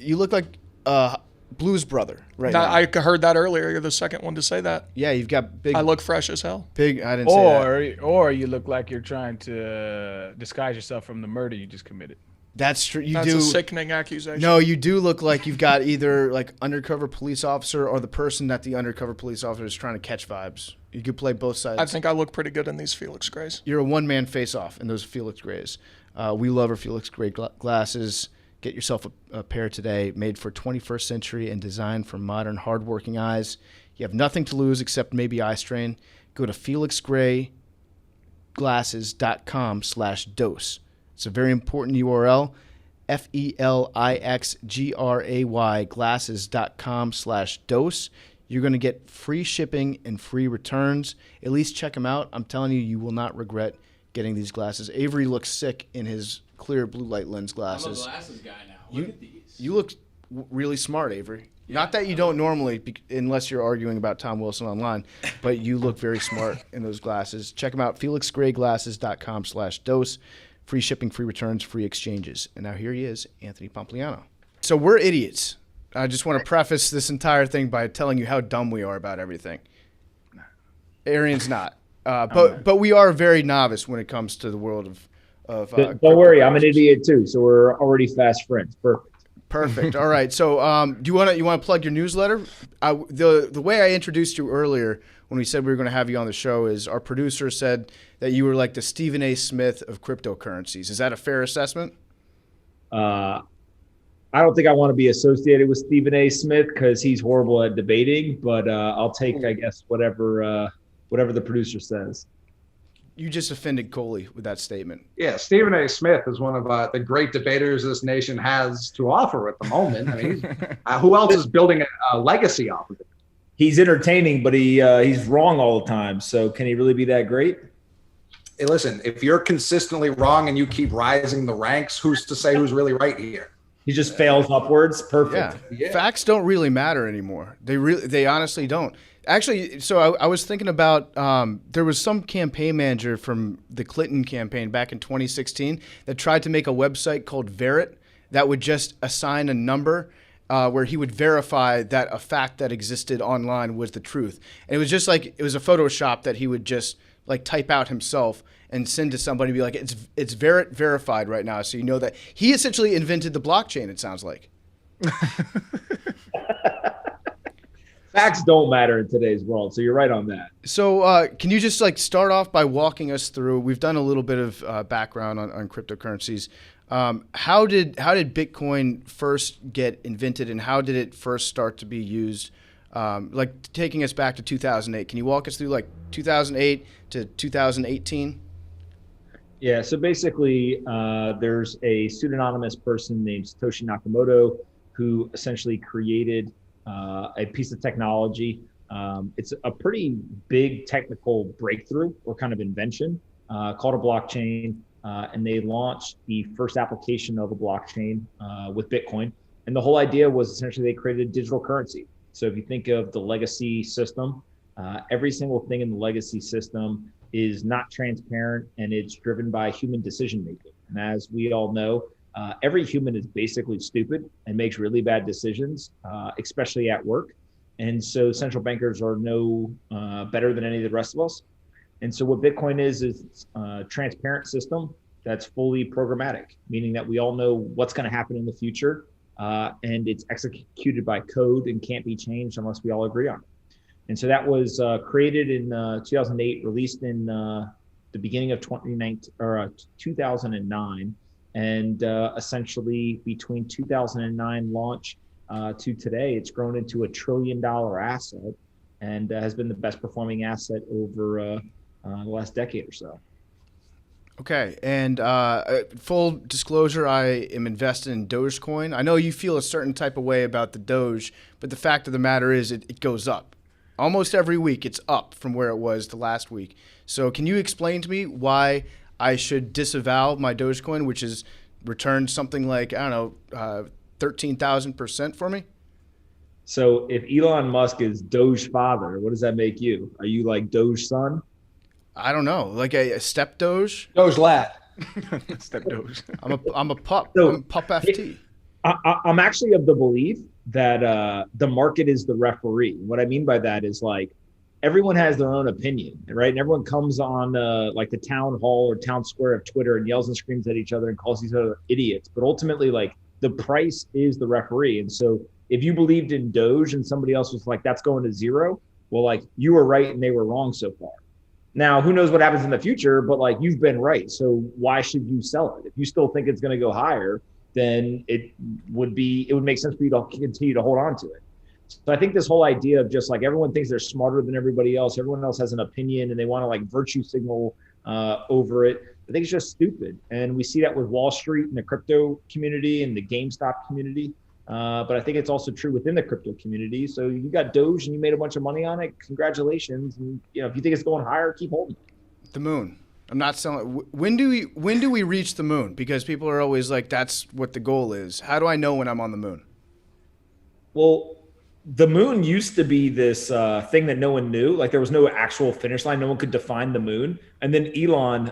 Blues Brother right now. I heard that earlier. You're the second one to say that. Yeah, you've got big. I look fresh as hell. Big. I didn't say that. Or you look like you're trying to disguise yourself from the murder you just committed. That's true. That's a sickening accusation. No, you do look like you've got either like undercover police officer or the person that the undercover police officer is trying to catch vibes. You could play both sides. I think I look pretty good in these Felix Grays. You're a one-man face-off in those Felix Grays. We love our Felix Gray glasses. Get yourself a pair today, made for 21st century and designed for modern, hardworking eyes. You have nothing to lose except maybe eye strain. Go to felixgrayglasses.com/dose. It's a very important URL, FELIXGRAY glasses.com/dose. You're going to get free shipping and free returns. At least check them out. I'm telling you, you will not regret getting these glasses. Avery looks sick in his clear blue light lens glasses. I'm a glasses guy now. You look really smart, Avery. Not that you don't normally, unless you're arguing about Tom Wilson online, but you look very smart in those glasses. Check them out, felixgrayglasses.com/dose. Free shipping, free returns, free exchanges. And now here he is, Anthony Pompliano. So we're idiots. I just want to preface this entire thing by telling you how dumb we are about everything. Arian's not. But we are very novice when it comes to the world of don't worry, I'm an idiot too, so we're already fast friends. Perfect. All right. So do you want to plug your newsletter? The way I introduced you earlier when we said we were going to have you on the show is our producer said that you were like the Stephen A. Smith of cryptocurrencies. Is that a fair assessment? I don't think I want to be associated with Stephen A. Smith because he's horrible at debating, but I'll take, I guess, whatever the producer says. You just offended Coley with that statement. Yeah, Stephen A. Smith is one of the great debaters this nation has to offer at the moment. I mean, who else is building a legacy off of it? He's entertaining, but he's wrong all the time. So can he really be that great? Hey, listen, if you're consistently wrong and you keep rising the ranks, who's to say who's really right here? He just fails upwards. Perfect. Yeah. Facts don't really matter anymore. They honestly don't. Actually, so I was thinking about there was some campaign manager from the Clinton campaign back in 2016 that tried to make a website called Verit that would just assign a number where he would verify that a fact that existed online was the truth. And it was just like, it was a Photoshop that he would just like type out himself and send to somebody and be like, it's Verit verified right now. So you know that he essentially invented the blockchain, it sounds like. Facts don't matter in today's world, so you're right on that. So can you just like start off by walking us through, we've done a little bit of background on cryptocurrencies. How did Bitcoin first get invented and how did it first start to be used? Like taking us back to 2008. Can you walk us through like 2008 to 2018? Yeah, so basically there's a pseudonymous person named Satoshi Nakamoto who essentially created a piece of technology. It's a pretty big technical breakthrough or kind of invention called a blockchain. And they launched the first application of a blockchain with Bitcoin. And the whole idea was essentially they created a digital currency. So if you think of the legacy system, every single thing in the legacy system is not transparent and it's driven by human decision making. And as we all know, every human is basically stupid and makes really bad decisions, especially at work. And so central bankers are no better than any of the rest of us. And so what Bitcoin is a transparent system that's fully programmatic, meaning that we all know what's going to happen in the future, and it's executed by code and can't be changed unless we all agree on it. And so that was created in 2008, released in the beginning of 2009. And essentially between 2009 launch to today, it's grown into $1 trillion asset and has been the best performing asset over the last decade or so. Okay, and full disclosure, I am invested in Dogecoin. I know you feel a certain type of way about the Doge, but the fact of the matter is it goes up. Almost every week it's up from where it was the last week. So can you explain to me why I should disavow my Dogecoin, which has returned something like, I don't know, 13,000% for me? So if Elon Musk is Doge father, what does that make you? Are you like Doge son? I don't know, like a step Doge? Doge lad. Step Doge. I'm a pup. So, I'm pup FT. I'm actually of the belief that the market is the referee. What I mean by that is like everyone has their own opinion, right? And everyone comes on like the town hall or town square of Twitter and yells and screams at each other and calls each other idiots. But ultimately, like the price is the referee. And so if you believed in Doge and somebody else was like, that's going to zero, well, like you were right and they were wrong so far. Now, who knows what happens in the future, but like you've been right. So why should you sell it? If you still think it's going to go higher, then it would make sense for you to continue to hold on to it. So I think this whole idea of just like everyone thinks they're smarter than everybody else, everyone else has an opinion and they want to like virtue signal over it. I think it's just stupid. And we see that with Wall Street and the crypto community and the GameStop community. But I think it's also true within the crypto community. So you got Doge and you made a bunch of money on it. Congratulations. And if you think it's going higher, keep holding it. The moon. I'm not selling. When do we reach the moon? Because people are always like, that's what the goal is. How do I know when I'm on the moon? Well, the moon used to be this thing that no one knew. Like there was no actual finish line. No one could define the moon. And then Elon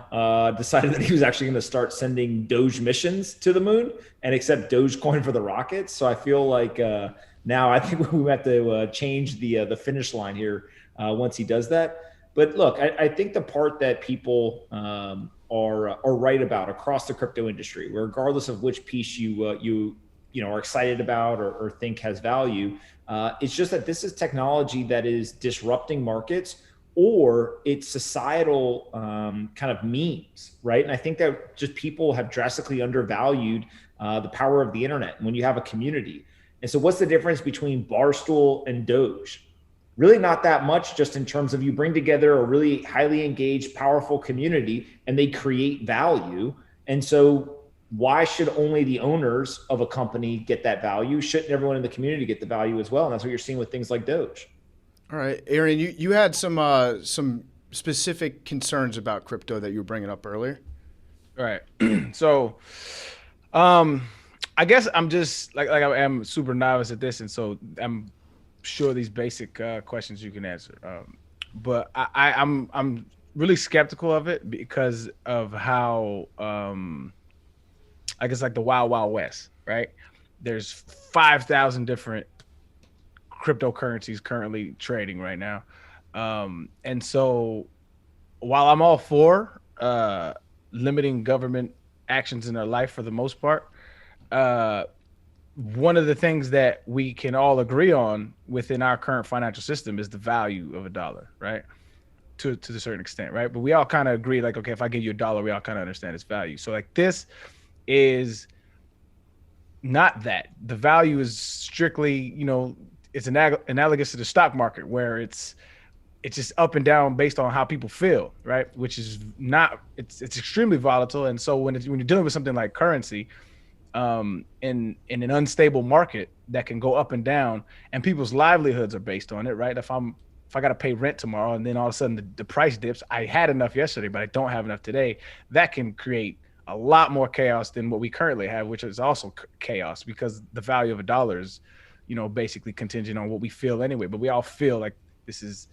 decided that he was actually going to start sending Doge missions to the moon and accept Dogecoin for the rockets. So I feel like now I think we have to change the finish line here once he does that. But look, I think the part that people are right about across the crypto industry, regardless of which piece you are excited about or think has value, it's just that this is technology that is disrupting markets, or it's societal kind of memes, right? And I think that just people have drastically undervalued the power of the internet when you have a community. And so what's the difference between Barstool and Doge? Really not that much, just in terms of you bring together a really highly engaged, powerful community and they create value. And so why should only the owners of a company get that value? Shouldn't everyone in the community get the value as well? And that's what you're seeing with things like Doge. All right, Arian, you had some specific concerns about crypto that you were bringing up earlier. All right. So, I guess I'm just like I am super novice at this, and so I'm sure these basic questions you can answer. But I'm really skeptical of it because of how I guess like the Wild Wild West, right? There's 5,000 different cryptocurrencies currently trading right now. And so while I'm all for limiting government actions in our life for the most part, one of the things that we can all agree on within our current financial system is the value of a dollar, right? To a certain extent, right? But we all kind of agree, like, okay, if I give you a dollar, we all kind of understand its value. So like this is not that. The value is strictly, it's analogous to the stock market, where it's just up and down based on how people feel, right? Which is not, it's extremely volatile. And so when you're dealing with something like currency, in an unstable market that can go up and down, and people's livelihoods are based on it, right? If I got to pay rent tomorrow and then all of a sudden the price dips, I had enough yesterday, but I don't have enough today, that can create a lot more chaos than what we currently have, which is also chaos because the value of a dollar is, basically contingent on what we feel anyway. But we all feel like this is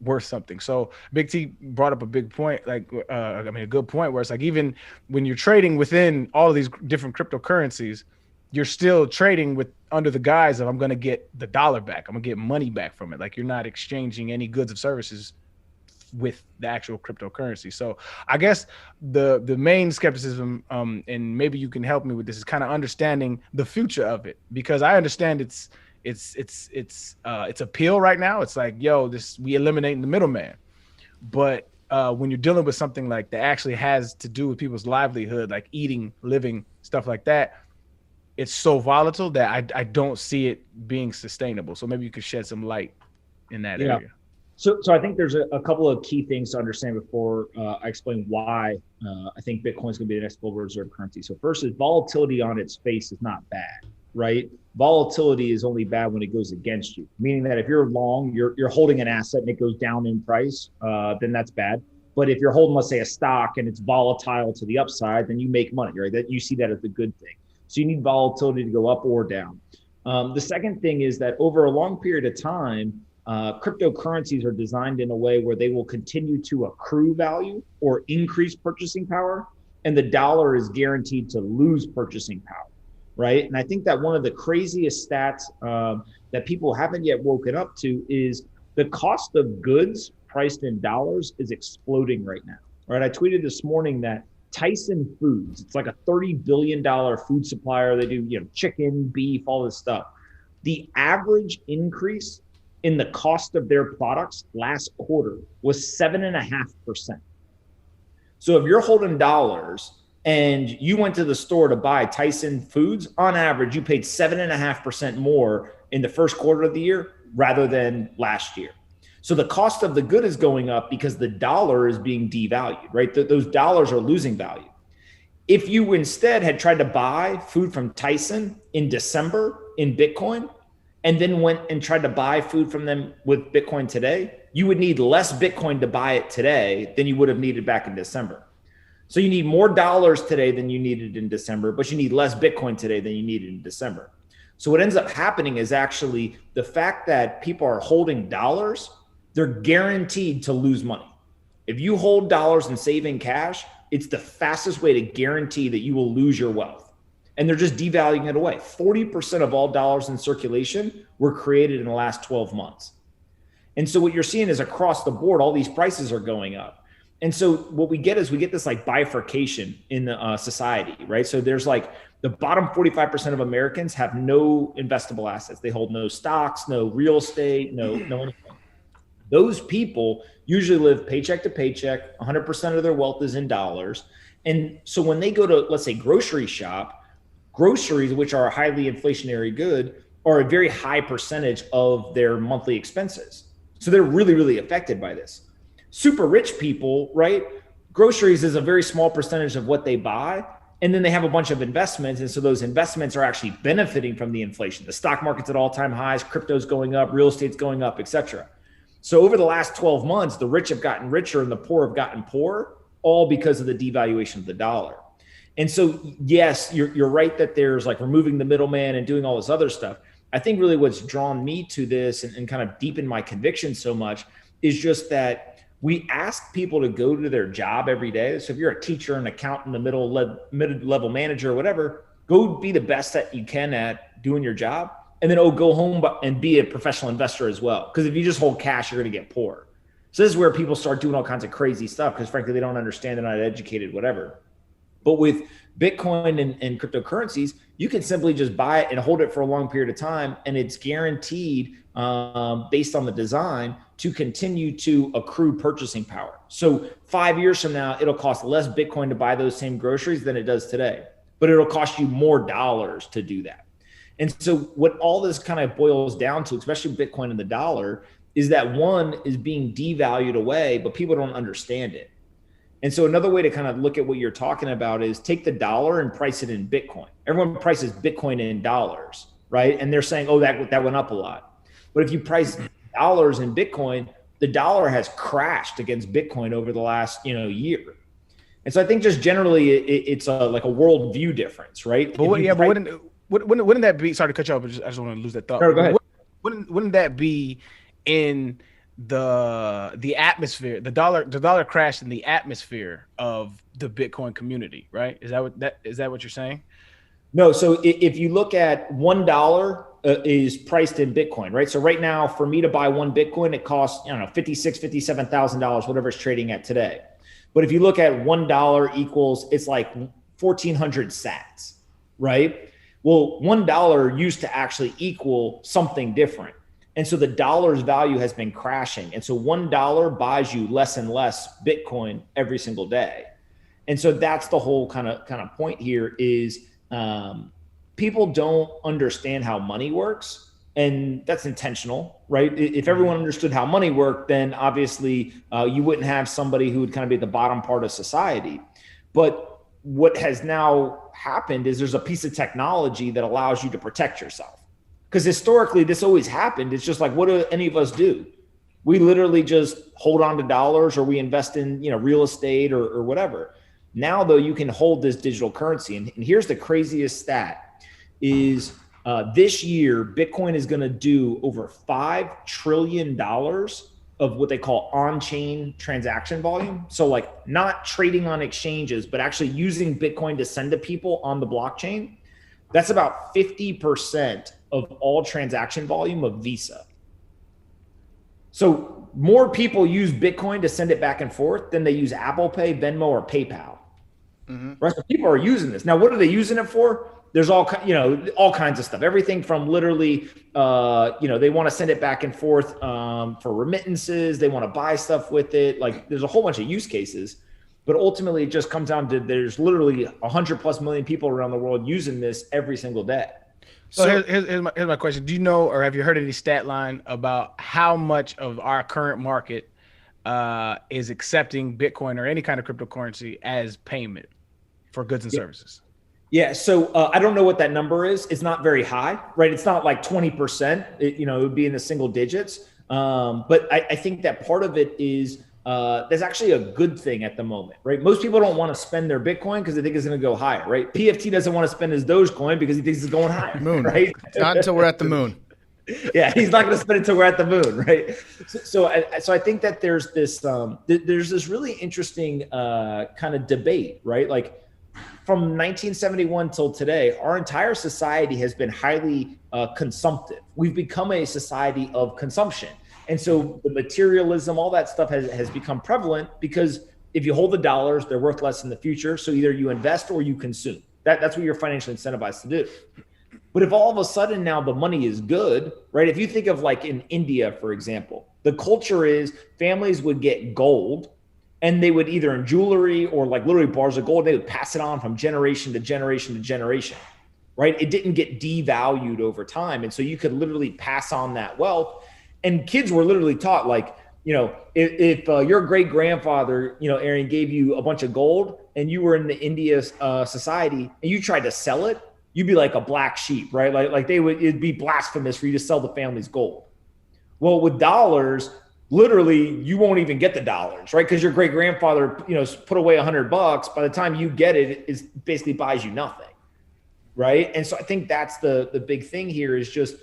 worth something. So Big T brought up a big point, a good point, where it's like, even when you're trading within all of these different cryptocurrencies, you're still trading with under the guise of, I'm going to get the dollar back. I'm gonna get money back from it. Like, you're not exchanging any goods or services with the actual cryptocurrency. So I guess the main skepticism, and maybe you can help me with this, is kind of understanding the future of it, because I understand its appeal right now. It's like, we eliminating the middleman. But when you're dealing with something like that actually has to do with people's livelihood, like eating, living, stuff like that, it's so volatile that I don't see it being sustainable. So maybe you could shed some light in that area. So I think there's a couple of key things to understand before I explain why I think Bitcoin is going to be the next global reserve currency. So first is volatility on its face is not bad, right? Volatility is only bad when it goes against you, meaning that if you're long, you're holding an asset and it goes down in price, then that's bad. But if you're holding, let's say, a stock and it's volatile to the upside, then you make money, right? That you see that as the good thing. So you need volatility to go up or down. The second thing is that over a long period of time, cryptocurrencies are designed in a way where they will continue to accrue value or increase purchasing power, and the dollar is guaranteed to lose purchasing power, right? And I think that one of the craziest stats that people haven't yet woken up to is the cost of goods priced in dollars is exploding right now, right? I tweeted this morning that Tyson Foods, it's like a $30 billion food supplier. They do, chicken, beef, all this stuff. The average increase in the cost of their products last quarter was 7.5%. So if you're holding dollars and you went to the store to buy Tyson Foods, on average, you paid 7.5% more in the first quarter of the year rather than last year. So the cost of the good is going up because the dollar is being devalued, right? Those dollars are losing value. If you instead had tried to buy food from Tyson in December in Bitcoin, and then went and tried to buy food from them with Bitcoin today, you would need less Bitcoin to buy it today than you would have needed back in December. So you need more dollars today than you needed in December, but you need less Bitcoin today than you needed in December. So what ends up happening is actually the fact that people are holding dollars, they're guaranteed to lose money. If you hold dollars and save in cash, it's the fastest way to guarantee that you will lose your wealth. And they're just devaluing it away. 40% of all dollars in circulation were created in the last 12 months. And so what you're seeing is across the board, all these prices are going up. And so what we get is we get this like bifurcation in the society, right? So there's like the bottom 45% of Americans have no investable assets. They hold no stocks, no real estate, no anything. Those people usually live paycheck to paycheck. 100% of their wealth is in dollars. And so when they go to, let's say, grocery shop, groceries, which are a highly inflationary good, are a very high percentage of their monthly expenses. So they're really, really affected by this. Super rich people, right? Groceries is a very small percentage of what they buy. And then they have a bunch of investments. And so those investments are actually benefiting from the inflation. The stock market's at all-time highs, crypto's going up, real estate's going up, et cetera. So over the last 12 months, the rich have gotten richer and the poor have gotten poorer, all because of the devaluation of the dollar. And so, yes, you're right that there's like removing the middleman and doing all this other stuff. I think really what's drawn me to this and kind of deepened my conviction so much is just that we ask people to go to their job every day. So if you're a teacher, an accountant, a mid-level manager, or whatever, go be the best that you can at doing your job. And then, go home and be a professional investor as well. Because if you just hold cash, you're going to get poor. So this is where people start doing all kinds of crazy stuff because frankly, they don't understand, they're not educated, whatever. But with Bitcoin and cryptocurrencies, you can simply just buy it and hold it for a long period of time. And it's guaranteed based on the design to continue to accrue purchasing power. So 5 years from now, it'll cost less Bitcoin to buy those same groceries than it does today, but it'll cost you more dollars to do that. And so what all this kind of boils down to, especially Bitcoin and the dollar, is that one is being devalued away, but people don't understand it. And so another way to kind of look at what you're talking about is take the dollar and price it in Bitcoin. Everyone prices Bitcoin in dollars, right? And they're saying, that went up a lot. But if you price dollars in Bitcoin, the dollar has crashed against Bitcoin over the last year. And so I think just generally it's like a worldview difference, right? But wouldn't that be? Sorry to cut you off, but I just want to lose that thought. Sure, go ahead. Wouldn't that be in the atmosphere? The dollar crashed in the atmosphere of the Bitcoin community, right? Is that what you're saying? No. So if you look at $1 is priced in Bitcoin, right? So right now, for me to buy one Bitcoin, it costs $56,000, $57,000, whatever it's trading at today. But if you look at $1 equals, it's like 1,400 sats, right? Well, $1 used to actually equal something different. And so the dollar's value has been crashing. And so $1 buys you less and less Bitcoin every single day. And so that's the whole kind of point here is people don't understand how money works. And that's intentional, right? If everyone understood how money worked, then obviously you wouldn't have somebody who would kind of be at the bottom part of society. But what has now happened is there's a piece of technology that allows you to protect yourself. Because historically, this always happened. It's just like, what do any of us do? We literally just hold on to dollars or we invest in real estate or whatever. Now, though, you can hold this digital currency. And here's the craziest stat is this year, Bitcoin is going to do over $5 trillion of what they call on-chain transaction volume. So like not trading on exchanges, but actually using Bitcoin to send to people on the blockchain. That's about 50% of all transaction volume of Visa. So more people use Bitcoin to send it back and forth than they use Apple Pay, Venmo, or PayPal. Mm-hmm. Right? So people are using this. Now, what are they using it for? There's all kinds of stuff. Everything from literally, they want to send it back and forth for remittances. They want to buy stuff with it. Like there's a whole bunch of use cases, but ultimately it just comes down to there's literally 100+ million people around the world using this every single day. So here's my question. Do you know, or have you heard any stat line about how much of our current market is accepting Bitcoin or any kind of cryptocurrency as payment for goods and services? Yeah. So I don't know what that number is. It's not very high, right? It's not like 20%. It would be in the single digits. But I think that part of it is that's actually a good thing at the moment, right? Most people don't want to spend their Bitcoin because they think it's going to go higher, right? PFT doesn't want to spend his Dogecoin because he thinks it's going higher, right? Not until we're at the moon. Yeah, he's not going to spend it until we're at the moon, right? So I think that there's this really interesting kind of debate, right? Like from 1971 till today, our entire society has been highly consumptive. We've become a society of consumption. And so the materialism, all that stuff has become prevalent because if you hold the dollars, they're worth less in the future. So either you invest or you consume. That's what you're financially incentivized to do. But if all of a sudden now the money is good, right? If you think of like in India, for example, the culture is families would get gold and they would either in jewelry or like literally bars of gold, they would pass it on from generation to generation to generation, right? It didn't get devalued over time. And so you could literally pass on that wealth. And kids were literally taught like, if your great grandfather, Arian gave you a bunch of gold and you were in the India society and you tried to sell it, you'd be like a black sheep, right? Like it'd be blasphemous for you to sell the family's gold. Well, with dollars, literally you won't even get the dollars, right? Because your great grandfather, put away $100. By the time you get it, it basically buys you nothing, right? And so I think that's the big thing here is just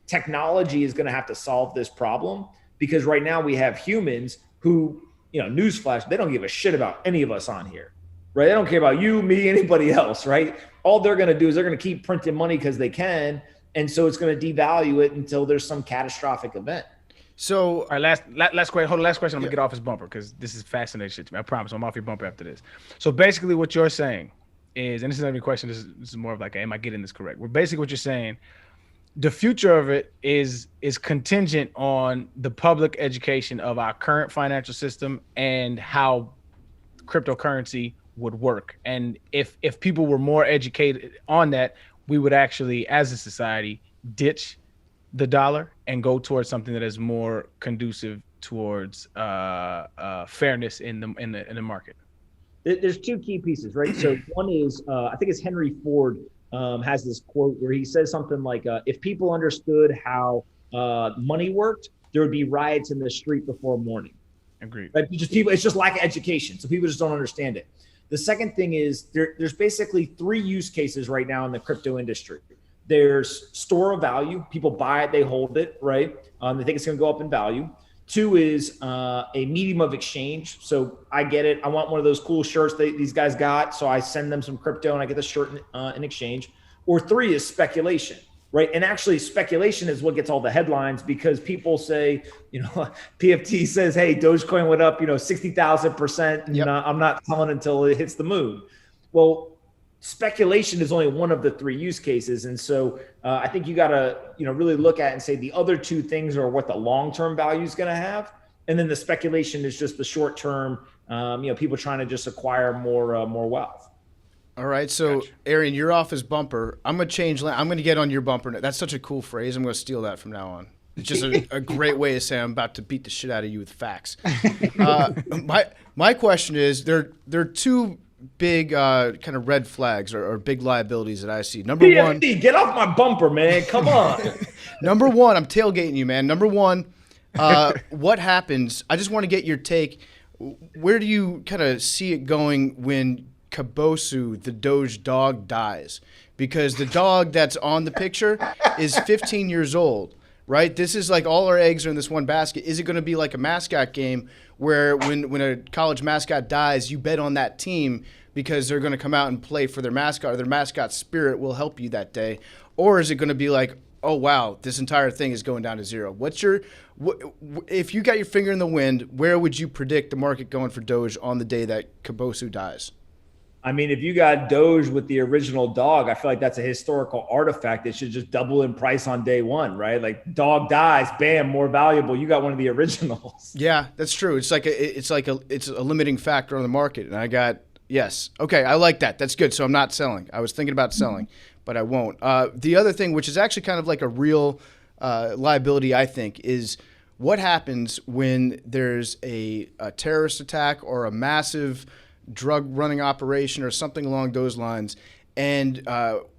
technology is going to have to solve this problem because right now we have humans who, newsflash, they don't give a shit about any of us on here, right? They don't care about you, me, anybody else, right? All they're going to do is they're going to keep printing money because they can. And so it's going to devalue it until there's some catastrophic event. So, all right, last question. Hold on, last question. I'm going to get off his bumper because this is fascinating shit to me. I promise I'm off your bumper after this. So basically what you're saying is, and this is not even a question, this is more of like, am I getting this correct? Well, basically what you're saying, the future of it is contingent on the public education of our current financial system and how cryptocurrency would work. And if people were more educated on that, we would actually, as a society, ditch the dollar and go towards something that is more conducive towards fairness in the market. There's two key pieces, right? So one is, I think it's Henry Ford has this quote where he says something like, if people understood how money worked, there would be riots in the street before morning. Agreed. Right? It's just lack of education. So people just don't understand it. The second thing is there's basically three use cases right now in the crypto industry. There's store of value. People buy it, they hold it, right? They think it's going to go up in value. Two is a medium of exchange. So I get it. I want one of those cool shirts that these guys got. So I send them some crypto and I get the shirt in exchange. Or three is speculation, right? And actually speculation is what gets all the headlines because people say, PFT says, hey, Dogecoin went up, 60,000%. Yep. I'm not selling until it hits the moon. Well, speculation is only one of the three use cases. And so I think you got to, really look at and say the other two things are what the long-term value is going to have. And then the speculation is just the short-term, people trying to just acquire more wealth. All right. So gotcha. Arian, you're off his bumper. I'm going to change. I'm going to get on your bumper. That's such a cool phrase. I'm going to steal that from now on. It's just a great way to say I'm about to beat the shit out of you with facts. My question is there are two big kind of red flags or big liabilities that I see. Number PFT, one, get off my bumper, man. Come on. Number one, I'm tailgating you, man. Number one, what happens? I just want to get your take. Where do you kind of see it going when Kabosu, the Doge dog, dies? Because the dog that's on the picture is 15 years old, right? This is like all our eggs are in this one basket. Is it going to be like a mascot game where when a college mascot dies, you bet on that team because they're going to come out and play for their mascot or their mascot spirit will help you that day? Or is it going to be like, oh, wow, this entire thing is going down to zero? If you got your finger in the wind, where would you predict the market going for Doge on the day that Kabosu dies? I mean, if you got Doge with the original dog, I feel like that's a historical artifact. It should just double in price on day one, right? Like dog dies, bam, more valuable. You got one of the originals. Yeah, that's true. It's a limiting factor on the market. And I got, yes. Okay, I like that. That's good. So I'm not selling. I was thinking about selling, but I won't. The other thing, which is actually kind of like a real liability, I think, is what happens when there's a terrorist attack or a massive drug running operation or something along those lines, And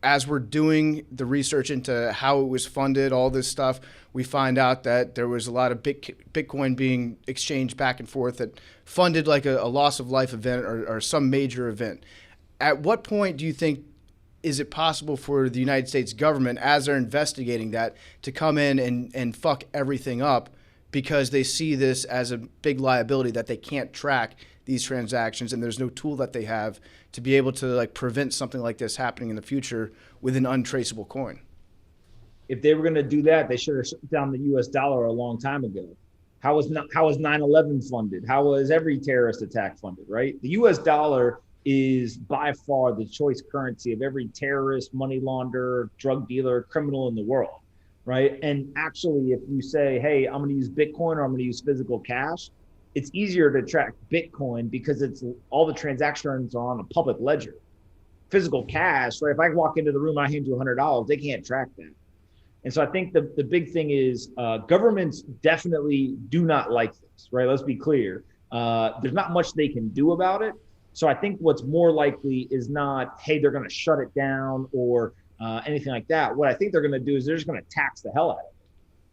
as we're doing the research into how it was funded, all this stuff, we find out that there was a lot of Bitcoin being exchanged back and forth that funded like a loss of life event or some major event. At what point do you think is it possible for the United States government, as they're investigating that, to come in and fuck everything up because they see this as a big liability that they can't track these transactions and there's no tool that they have to be able to like prevent something like this happening in the future with an untraceable coin? If they were going to do that, they should have shut down the US dollar a long time ago. How was 9/11 funded? How was every terrorist attack funded, right? The US dollar is by far the choice currency of every terrorist, money launderer, drug dealer, criminal in the world, right? And actually, if you say, hey, I'm going to use Bitcoin or I'm going to use physical cash, it's easier to track Bitcoin because it's all the transactions are on a public ledger. Physical cash, right? If I walk into the room, I hand you $100, they can't track that. And so I think the big thing is governments definitely do not like this, right? Let's be clear. There's not much they can do about it. So I think what's more likely is not, hey, they're going to shut it down or anything like that. What I think they're going to do is they're just going to tax the hell out of it.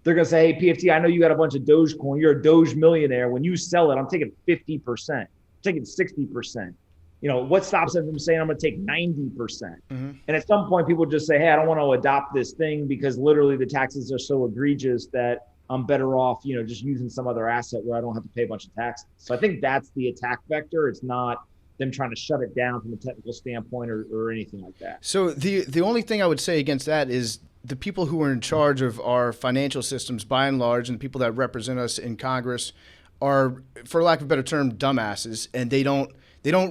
They're going to say, hey, PFT, I know you got a bunch of Dogecoin. You're a Doge millionaire. When you sell it, I'm taking 50%, I'm taking 60%. You know, what stops them from saying I'm going to take 90%? Mm-hmm. And at some point, people just say, hey, I don't want to adopt this thing because literally the taxes are so egregious that I'm better off, you know, just using some other asset where I don't have to pay a bunch of taxes. So I think that's the attack vector. It's not them trying to shut it down from a technical standpoint or anything like that. So the only thing I would say against that is the people who are in charge of our financial systems, by and large, and the people that represent us in Congress are, for lack of a better term, dumbasses, and they don't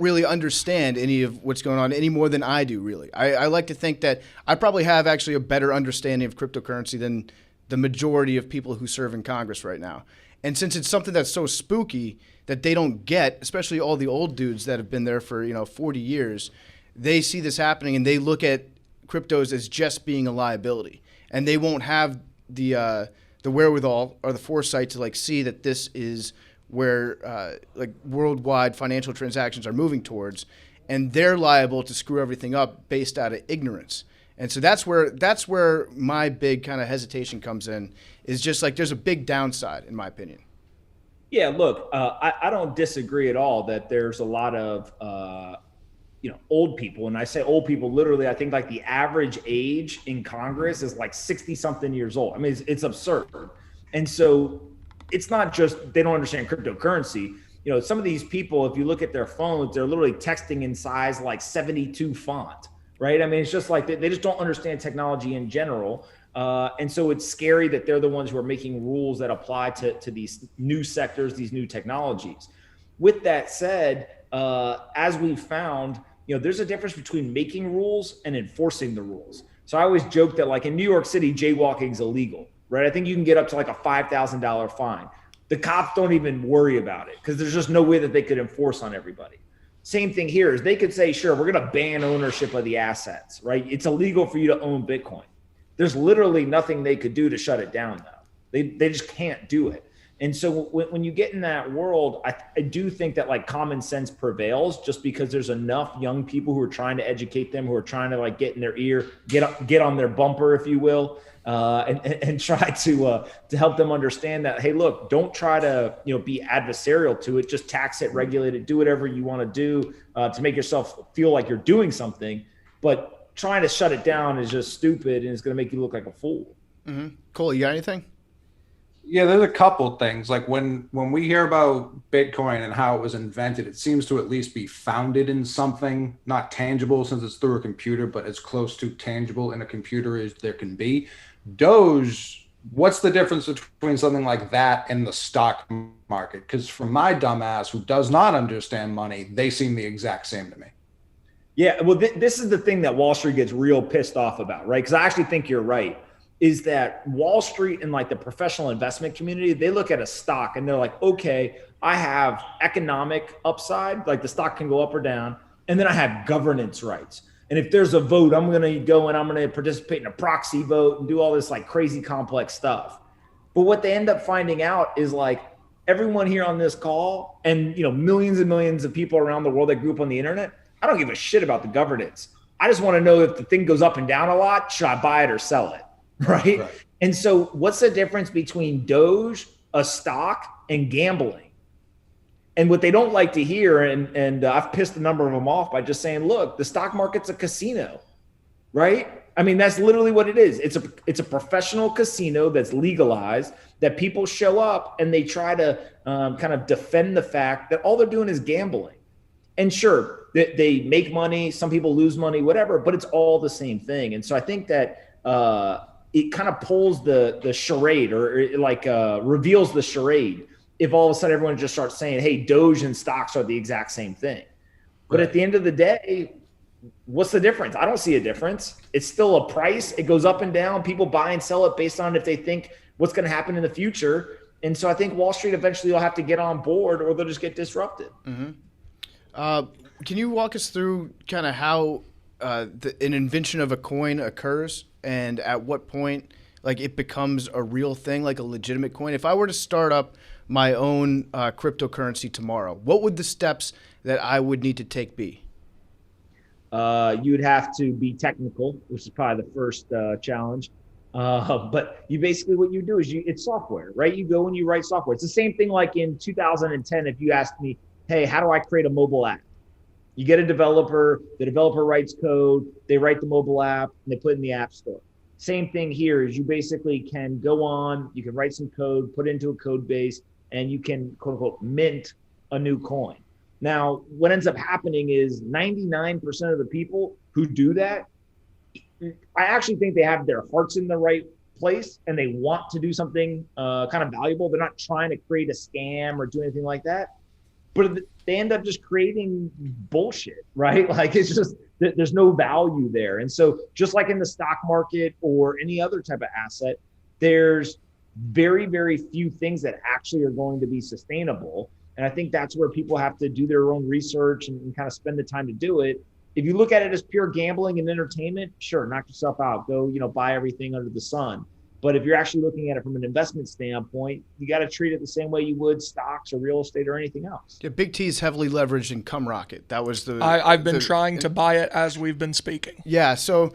really understand any of what's going on any more than I do, really. I like to think that I probably have actually a better understanding of cryptocurrency than the majority of people who serve in Congress right now. And since it's something that's so spooky that they don't get, especially all the old dudes that have been there for 40 years, they see this happening and they look at cryptos as just being a liability, and they won't have the wherewithal or the foresight to like see that this is where like worldwide financial transactions are moving towards, and they're liable to screw everything up based out of ignorance. And so that's where my big kind of hesitation comes in, is just like there's a big downside in my opinion. Yeah, look, I don't disagree at all that there's a lot of old people, and I say old people literally. I think like the average age in Congress is like 60 something years old. I mean, it's absurd. And so it's not just they don't understand cryptocurrency. You know, some of these people, if you look at their phones, they're literally texting in size like 72 font, right? I mean, it's just like they just don't understand technology in general. And so it's scary that they're the ones who are making rules that apply to these new sectors, these new technologies. With that said, as we've found, there's a difference between making rules and enforcing the rules. So I always joke that like in New York City, jaywalking is illegal, right? I think you can get up to like a $5,000 fine. The cops don't even worry about it because there's just no way that they could enforce on everybody. Same thing here is they could say, sure, we're going to ban ownership of the assets, right? It's illegal for you to own Bitcoin. There's literally nothing they could do to shut it down though. They just can't do it. And so when you get in that world, I do think that like common sense prevails just because there's enough young people who are trying to educate them, who are trying to like get in their ear, get on their bumper, if you will, and try to help them understand that, hey, look, don't try to, be adversarial to it. Just tax it, regulate it, do whatever you want to do to make yourself feel like you're doing something. But trying to shut it down is just stupid and it's going to make you look like a fool. Mm-hmm. Cole, you got anything? Yeah, there's a couple things. Like when we hear about Bitcoin and how it was invented, it seems to at least be founded in something, not tangible since it's through a computer, but as close to tangible in a computer as there can be. Doge, what's the difference between something like that and the stock market? Because for my dumbass who does not understand money, they seem the exact same to me. Yeah, well, this is the thing that Wall Street gets real pissed off about, right? Because I actually think you're right. Is that Wall Street and like the professional investment community, they look at a stock and they're like, okay, I have economic upside, like the stock can go up or down, and then I have governance rights. And if there's a vote, I'm going to go and I'm going to participate in a proxy vote and do all this like crazy complex stuff. But what they end up finding out is like everyone here on this call and millions and millions of people around the world that grew up on the internet, I don't give a shit about the governance. I just want to know if the thing goes up and down a lot, should I buy it or sell it? Right. And so what's the difference between Doge, a stock, and gambling? And what they don't like to hear, and I've pissed a number of them off by just saying, look, the stock market's a casino, right? I mean, that's literally what it is. It's a professional casino that's legalized, that people show up and they try to kind of defend the fact that all they're doing is gambling. And sure, they make money, some people lose money, whatever, but it's all the same thing. And so I think that it kind of pulls the charade, or it reveals the charade if all of a sudden everyone just starts saying, hey, Doge and stocks are the exact same thing. But at the end of the day, what's the difference? I don't see a difference. It's still a price. It goes up and down. People buy and sell it based on if they think what's going to happen in the future. And so I think Wall Street eventually will have to get on board, or they'll just get disrupted. Can you walk us through kind of how an invention of a coin occurs, and at what point like it becomes a real thing, like a legitimate coin? If I were to start up my own cryptocurrency tomorrow, what would the steps that I would need to take be? You would have to be technical, which is probably the first challenge. But you basically, what you do is it's software, right? You go and you write software. It's the same thing like in 2010, if you asked me, hey, how do I create a mobile app? You get a developer, the developer writes code, they write the mobile app, and they put it in the app store. Same thing here is you basically can go on, you can write some code, put it into a code base, and you can, quote unquote, mint a new coin. Now, what ends up happening is 99% of the people who do that, I actually think they have their hearts in the right place and they want to do something kind of valuable. They're not trying to create a scam or do anything like that, but they end up just creating bullshit, right? Like it's just, there's no value there. And so just like in the stock market or any other type of asset, there's very, very few things that actually are going to be sustainable. And I think that's where people have to do their own research and kind of spend the time to do it. If you look at it as pure gambling and entertainment, sure, knock yourself out. Go, buy everything under the sun. But if you're actually looking at it from an investment standpoint, you got to treat it the same way you would stocks or real estate or anything else. Yeah, Big T is heavily leveraged in CumRocket. That was the. I've been trying to buy it as we've been speaking. Yeah. So,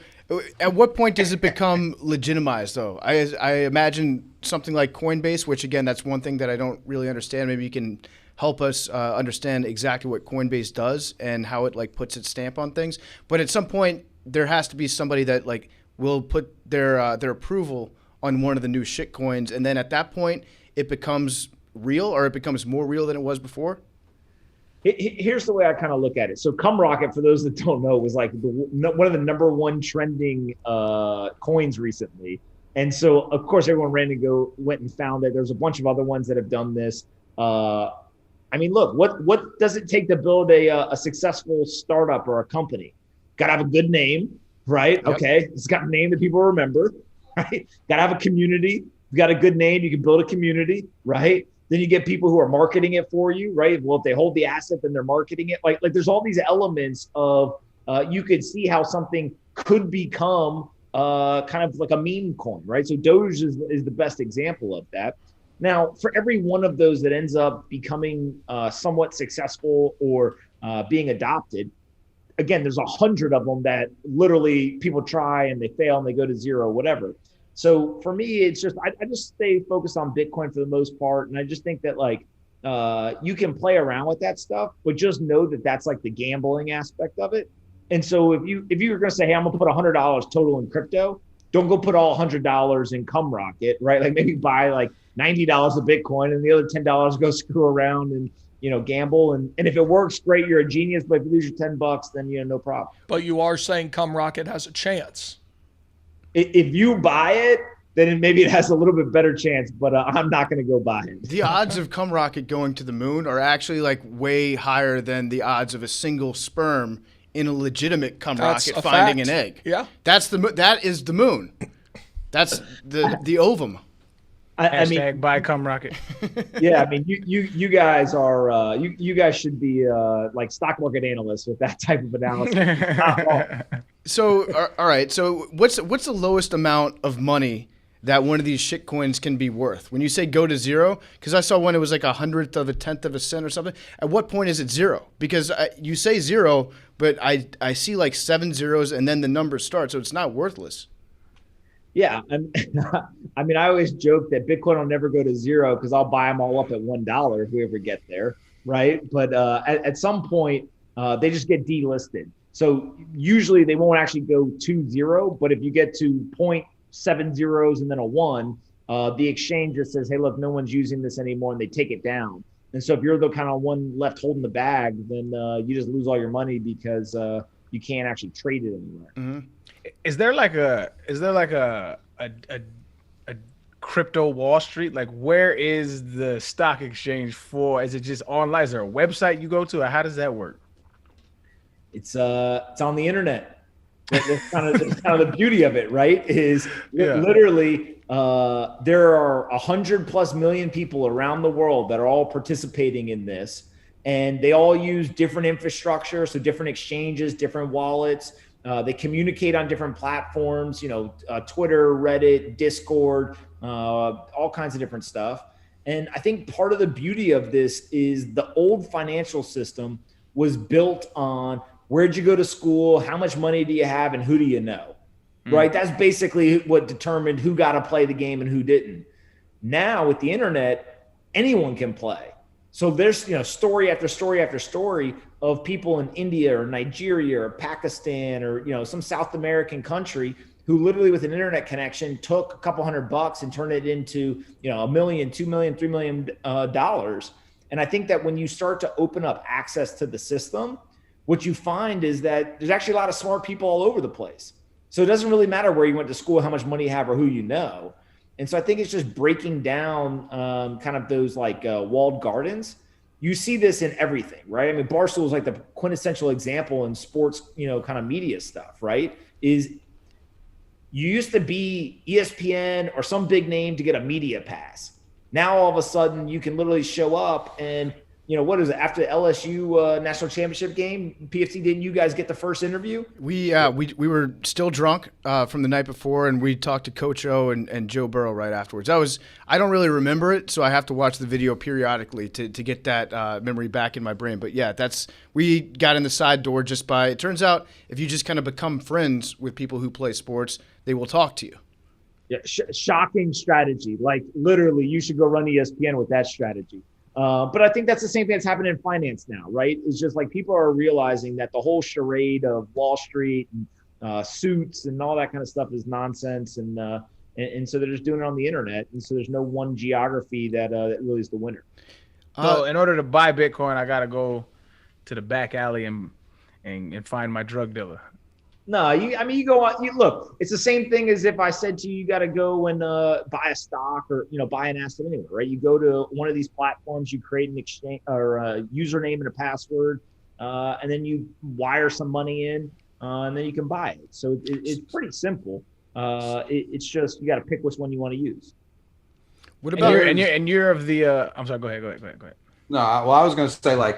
at what point does it become legitimized, though? I imagine something like Coinbase, which again, that's one thing that I don't really understand. Maybe you can help us understand exactly what Coinbase does and how it like puts its stamp on things. But at some point, there has to be somebody that like will put their approval on one of the new shit coins, and then at that point, it becomes real, or it becomes more real than it was before? Here's the way I kind of look at it. So CumRocket, for those that don't know, was like one of the number one trending coins recently. And so, of course, everyone went and found it. There's a bunch of other ones that have done this. I mean, look, what does it take to build a successful startup or a company? Got to have a good name, right? Yep. Okay, it's got a name that people remember. Right? Got to have a community. You got a good name, you can build a community, right? Then you get people who are marketing it for you, right? Well, if they hold the asset, then they're marketing it. Like there's all these elements of you could see how something could become kind of like a meme coin, right? So Doge is the best example of that. Now, for every one of those that ends up becoming somewhat successful or being adopted, again, there's 100 of them that literally people try and they fail and they go to zero, whatever. So for me, it's just, I just stay focused on Bitcoin for the most part. And I just think that like, you can play around with that stuff, but just know that that's like the gambling aspect of it. And so if you were going to say, hey, I'm gonna put $100 total in crypto, don't go put all $100 in CumRocket, right? Like maybe buy like $90 of Bitcoin and the other $10 go screw around and, gamble. And if it works, great, you're a genius. But if you lose your $10, then, no problem. But you are saying CumRocket has a chance. If you buy it, then maybe it has a little bit better chance, but I'm not going to go buy it. The odds of CumRocket going to the moon are actually like way higher than the odds of a single sperm in a legitimate CumRocket finding an egg. Yeah. That is the moon. That's the ovum. I mean, buy CumRocket. Yeah, I mean, you guys are you guys should be like stock market analysts with that type of analysis. So, all right. So, what's the lowest amount of money that one of these shit coins can be worth? When you say go to zero, because I saw one, it was like 1/100 of a tenth of a cent or something. At what point is it zero? Because you say zero, but I see like 7 zeros and then the number starts, so it's not worthless. Yeah, I mean, I always joke that Bitcoin will never go to zero because I'll buy them all up at $1 if we ever get there, right? But at some point, they just get delisted. So usually they won't actually go to zero, but if you get to 0.7 zeros and then a 1, the exchange just says, hey, look, no one's using this anymore, and they take it down. And so if you're the kind of one left holding the bag, then you just lose all your money because you can't actually trade it anywhere. Mm-hmm. Is there like a crypto Wall Street? Like, where is the stock exchange for? Is it just online? Is there a website you go to, or how does that work? It's on the internet. That's kind of the beauty of it, right? Is literally there are 100+ million people around the world that are all participating in this, and they all use different infrastructure, so different exchanges, different wallets. They communicate on different platforms, Twitter, Reddit, Discord, all kinds of different stuff. And I think part of the beauty of this is the old financial system was built on where'd you go to school, how much money do you have, and who do you know, right? That's basically what determined who got to play the game and who didn't. Now with the internet, anyone can play. So there's story after story after story of people in India or Nigeria or Pakistan or some South American country who literally with an internet connection took a couple $100 and turned it into $1 million, $2 million, $3 million dollars. And I think that when you start to open up access to the system, what you find is that there's actually a lot of smart people all over the place. So it doesn't really matter where you went to school, how much money you have, or who you know. And so I think it's just breaking down kind of those like walled gardens. You see this in everything, right? I mean, Barstool is like the quintessential example in sports, kind of media stuff, right? Is you used to be ESPN or some big name to get a media pass. Now all of a sudden you can literally show up and what is it? After the LSU national championship game, PFT, didn't you guys get the first interview? We were still drunk from the night before, and we talked to Coach O and Joe Burrow right afterwards. I don't really remember it, so I have to watch the video periodically to get that memory back in my brain. But yeah, we got in the side door just by. It turns out if you just kind of become friends with people who play sports, they will talk to you. Yeah, shocking strategy. Like literally, you should go run ESPN with that strategy. But I think that's the same thing that's happening in finance now, right? It's just like people are realizing that the whole charade of Wall Street and suits and all that kind of stuff is nonsense, and so they're just doing it on the internet, and so there's no one geography that really is the winner. So in order to buy Bitcoin, I gotta go to the back alley and find my drug dealer. No, you go on. Look, it's the same thing as if I said to you, you got to go and buy a stock or buy an asset anywhere, right? You go to one of these platforms, you create an exchange or a username and a password, and then you wire some money in, and then you can buy it. So it's pretty simple. It's just you got to pick which one you want to use. What about you're of the? I'm sorry. Go ahead. No, well, I was going to say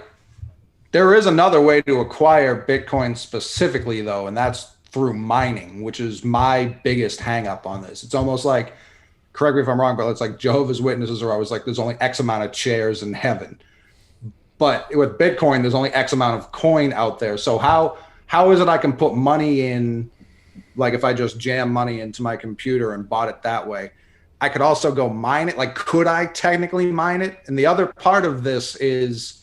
there is another way to acquire Bitcoin specifically, though, and that's through mining, which is my biggest hang up on this. It's almost like, correct me if I'm wrong, but it's like Jehovah's Witnesses are always like, there's only X amount of chairs in heaven. But with Bitcoin, there's only X amount of coin out there. So how is it I can put money in, like if I just jam money into my computer and bought it that way? I could also go mine it. Like, could I technically mine it? And the other part of this is,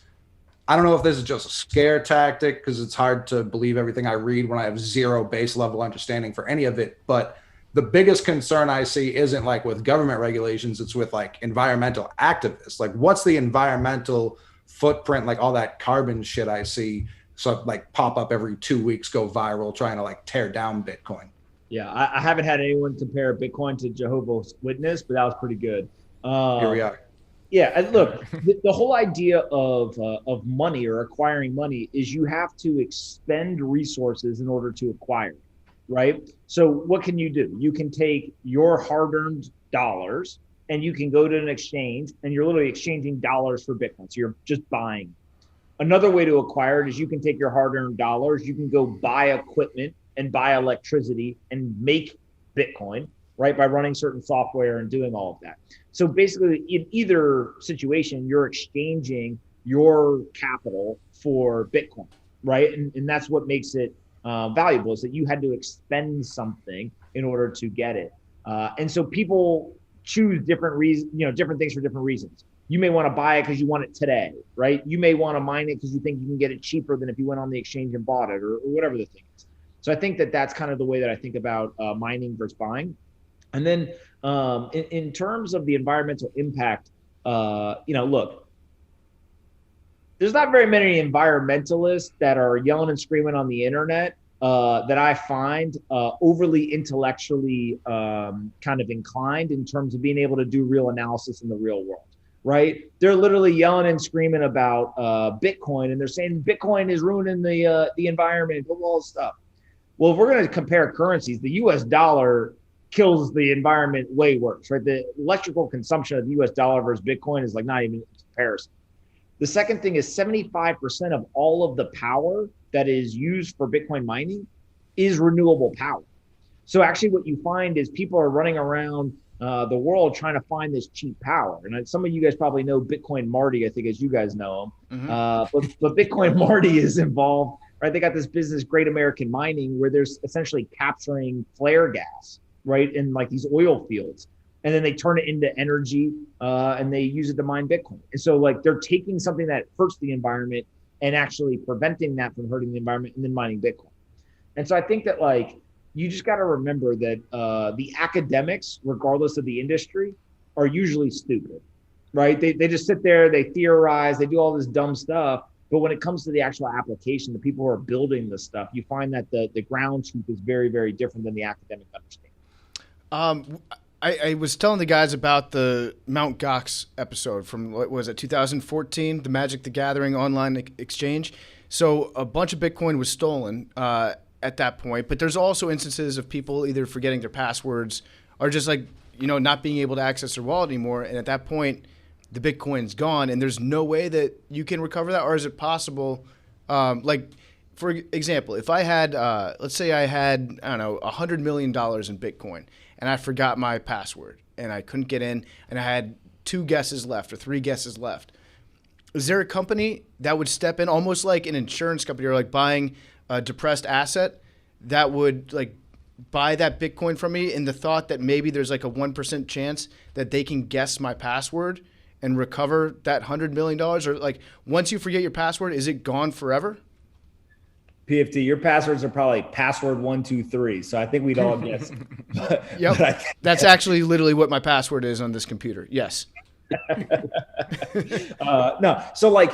I don't know if this is just a scare tactic because it's hard to believe everything I read when I have zero base level understanding for any of it. But the biggest concern I see isn't like with government regulations. It's with like environmental activists. Like, what's the environmental footprint? Like all that carbon shit I see. So like pop up every 2 weeks, go viral, trying to like tear down Bitcoin. Yeah, I haven't had anyone compare Bitcoin to Jehovah's Witness, but that was pretty good. Here we are. Yeah, and look, the whole idea of money or acquiring money is you have to expend resources in order to acquire, right? So what can you do? You can take your hard-earned dollars and you can go to an exchange and you're literally exchanging dollars for Bitcoin. So you're just buying. Another way to acquire it is you can take your hard-earned dollars, you can go buy equipment and buy electricity and make Bitcoin, right? By running certain software and doing all of that. So basically in either situation, you're exchanging your capital for Bitcoin. right? And that's what makes it valuable, is that you had to expend something in order to get it. And so people choose different reasons, different things for different reasons. You may want to buy it because you want it today, right? You may want to mine it because you think you can get it cheaper than if you went on the exchange and bought it, or whatever the thing is. So I think that that's kind of the way that I think about mining versus buying. And then in terms of the environmental impact, look, there's not very many environmentalists that are yelling and screaming on the internet that I find overly intellectually kind of inclined in terms of being able to do real analysis in the real world, right? They're literally yelling and screaming about Bitcoin, and they're saying Bitcoin is ruining the environment, all this stuff. Well, if we're going to compare currencies, the U.S. dollar kills the environment way worse, right? The electrical consumption of the U.S. dollar versus Bitcoin is like not even a comparison. The second thing is 75% of all of the power that is used for Bitcoin mining is renewable power. So actually what you find is people are running around the world trying to find this cheap power. And some of you guys probably know Bitcoin Marty, I think, as you guys know him. But Bitcoin Marty is involved, right? They got this business, Great American Mining, where there's essentially capturing flare gas, right? In like these oil fields. And then they turn it into energy and they use it to mine Bitcoin. And so like they're taking something that hurts the environment and actually preventing that from hurting the environment and then mining Bitcoin. And so I think that like, you just got to remember that the academics, regardless of the industry, are usually stupid, right? They just sit there, they theorize, they do all this dumb stuff. But when it comes to the actual application, the people who are building this stuff, you find that the ground truth is very, very different than the academic understanding. I was telling the guys about the Mt. Gox episode from, what was it, 2014, the Magic the Gathering online exchange. So a bunch of Bitcoin was stolen at that point, but there's also instances of people either forgetting their passwords or just like, not being able to access their wallet anymore. And at that point, the Bitcoin's gone and there's no way that you can recover that? Or is it possible, like, for example, if I had, let's say I had, I don't know, $100 million in Bitcoin and I forgot my password and I couldn't get in and I had 2 guesses left or 3 guesses left. Is there a company that would step in almost like an insurance company or like buying a depressed asset that would like buy that Bitcoin from me in the thought that maybe there's like a 1% chance that they can guess my password and recover that $100 million? Or like once you forget your password, is it gone forever? PFT, your passwords are probably password 123. So I think we'd all guess. Yep. That's actually literally what my password is on this computer. Yes. No. So like,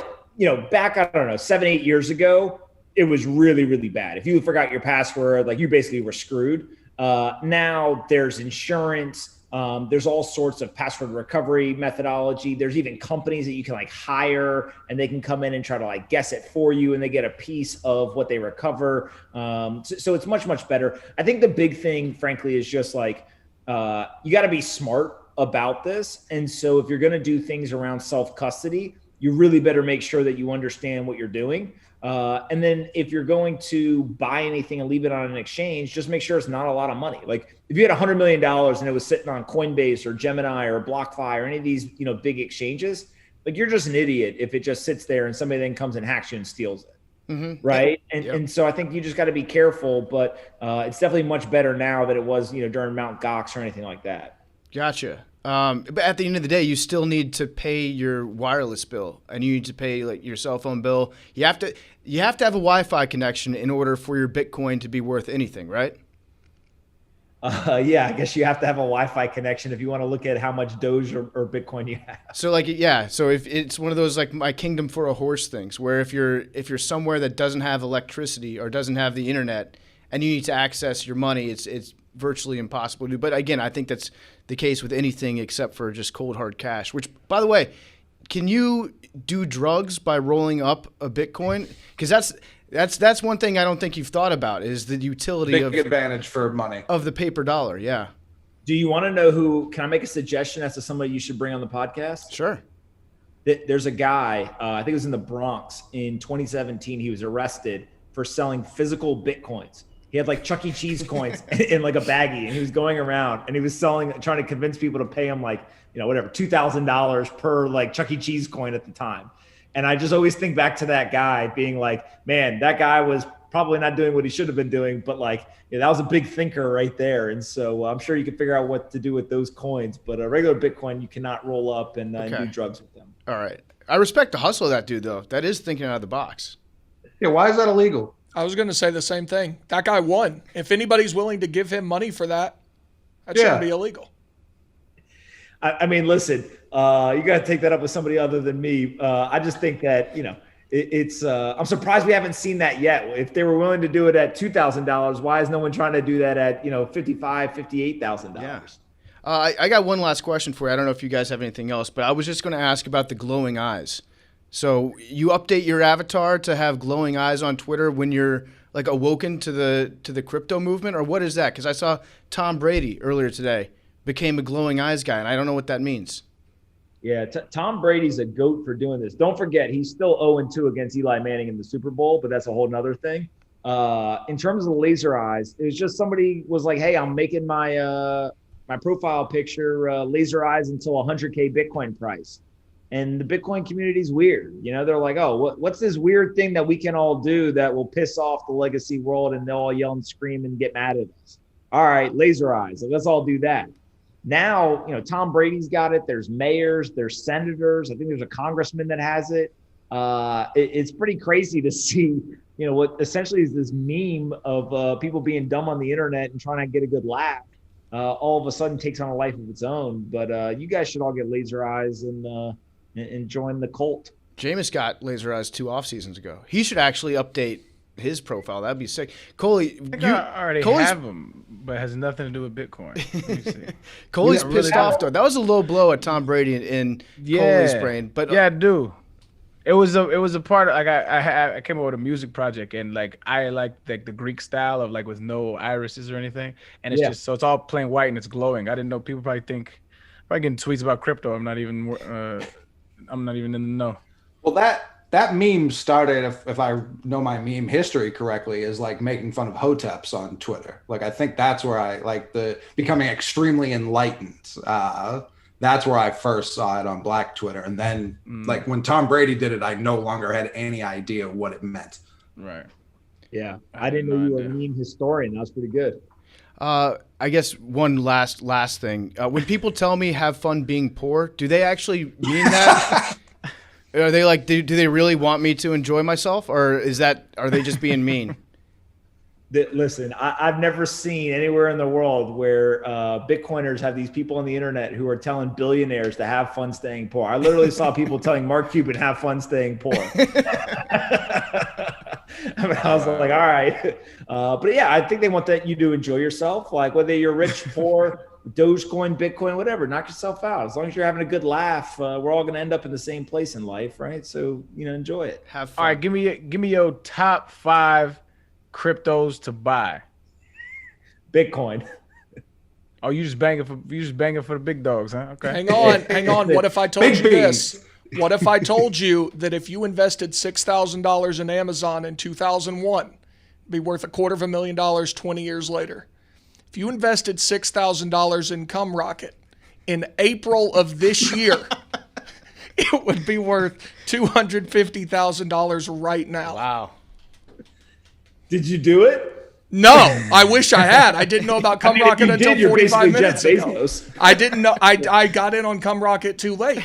back, I don't know, 7-8 years ago, it was really, really bad. If you forgot your password, like you basically were screwed. Now there's insurance. There's all sorts of password recovery methodology. There's even companies that you can like hire and they can come in and try to like guess it for you and they get a piece of what they recover. So it's much, much better. I think the big thing, frankly, is just like, you got to be smart about this. And so if you're going to do things around self-custody, you really better make sure that you understand what you're doing. And then if you're going to buy anything and leave it on an exchange, just make sure it's not a lot of money. Like if you had $100 million and it was sitting on Coinbase or Gemini or BlockFi or any of these, big exchanges, like you're just an idiot if it just sits there and somebody then comes and hacks you and steals it. Mm-hmm. Right. And so I think you just got to be careful, but it's definitely much better now than it was, during Mt. Gox or anything like that. Gotcha. But at the end of the day, you still need to pay your wireless bill and you need to pay like your cell phone bill. You have to have a Wi-Fi connection in order for your Bitcoin to be worth anything, right? Yeah, I guess you have to have a Wi-Fi connection if you want to look at how much Doge or Bitcoin you have. So like, yeah. So if it's one of those like my kingdom for a horse things where if you're somewhere that doesn't have electricity or doesn't have the internet and you need to access your money, it's virtually impossible to do. But again, I think that's the case with anything except for just cold hard cash, which by the way, can you do drugs by rolling up a Bitcoin? Because that's one thing I don't think you've thought about is the utility big advantage for money of the paper dollar. Yeah. Do you want to know can I make a suggestion as to somebody you should bring on the podcast? Sure. There's a guy, I think it was in the Bronx in 2017. He was arrested for selling physical Bitcoins. He had like Chuck E. Cheese coins in like a baggie and he was going around and he was trying to convince people to pay him like, whatever, $2,000 per like Chuck E. Cheese coin at the time. And I just always think back to that guy being like, man, that guy was probably not doing what he should have been doing, but like, that was a big thinker right there. And so I'm sure you can figure out what to do with those coins, but a regular Bitcoin, you cannot roll up and do drugs with them. All right. I respect the hustle of that dude, though. That is thinking out of the box. Yeah, why is that illegal? I was going to say the same thing. That guy won. If anybody's willing to give him money for that, shouldn't be illegal. I mean, listen, you got to take that up with somebody other than me. I just think that, it's I'm surprised we haven't seen that yet. If they were willing to do it at $2,000, why is no one trying to do that at, $55,000, $58,000? Yeah. I got one last question for you. I don't know if you guys have anything else, but I was just going to ask about the glowing eyes. So you update your avatar to have glowing eyes on Twitter when you're like awoken to the crypto movement, or what is that? Because I saw Tom Brady earlier today became a glowing eyes guy, and I don't know what that means. Yeah, Tom Brady's a GOAT for doing this. Don't forget, he's still 0-2 against Eli Manning in the Super Bowl, but that's a whole nother thing. In terms of the laser eyes, it was just somebody was like, hey, I'm making my my profile picture laser eyes until 100K Bitcoin price. And the Bitcoin community is weird. They're like, oh, what's this weird thing that we can all do that will piss off the legacy world, and they'll all yell and scream and get mad at us. All right, laser eyes. Let's all do that. Now, Tom Brady's got it. There's mayors, there's senators. I think there's a congressman that has it. It's pretty crazy to see, what essentially is this meme of people being dumb on the internet and trying to get a good laugh. All of a sudden takes on a life of its own. But you guys should all get laser eyes and join the cult. Jameis got laser eyes 2 off seasons ago. He should actually update his profile. That'd be sick. Coley, I already have them, but it has nothing to do with Bitcoin. Let me see. Coley's pissed off though. That was a low blow at Tom Brady in Coley's brain. But I do. It was a part of like I came up with a music project, and like I like the Greek style of like with no irises or anything, and it's just so it's all plain white and it's glowing. I didn't know people probably getting tweets about crypto. I'm not even in the know. Well, that meme started, if I know my meme history correctly, is like making fun of hoteps on Twitter. Like I think that's where I like the becoming extremely enlightened. That's where I first saw it on Black Twitter. And then like when Tom Brady did it, I no longer had any idea what it meant. Right. Yeah. I didn't know you were a meme historian. That was pretty good. I guess one last thing. When people tell me have fun being poor, do they actually mean that? Are they like, do they really want me to enjoy myself, or are they just being mean? Listen, I've never seen anywhere in the world where Bitcoiners have these people on the internet who are telling billionaires to have fun staying poor. I literally saw people telling Mark Cuban have fun staying poor. I was like, all right. But yeah, I think they want you to enjoy yourself. Like whether you're rich, poor, Dogecoin, Bitcoin, whatever, knock yourself out. As long as you're having a good laugh, we're all going to end up in the same place in life, right? So, enjoy it. Have fun. All right, give me your top 5 cryptos to buy. Bitcoin. Oh, you just banging for the big dogs, huh? Okay. Hang on. What if I told you this? What if I told you that if you invested $6,000 in Amazon in 2001, it'd be worth $250,000 20 years later? If you invested $6,000 in CumRocket in April of this year, it would be worth $250,000 right now. Wow. Did you do it? No, I wish I had. I didn't know about CumRocket until 45 minutes ago. I didn't know. I got in on CumRocket too late.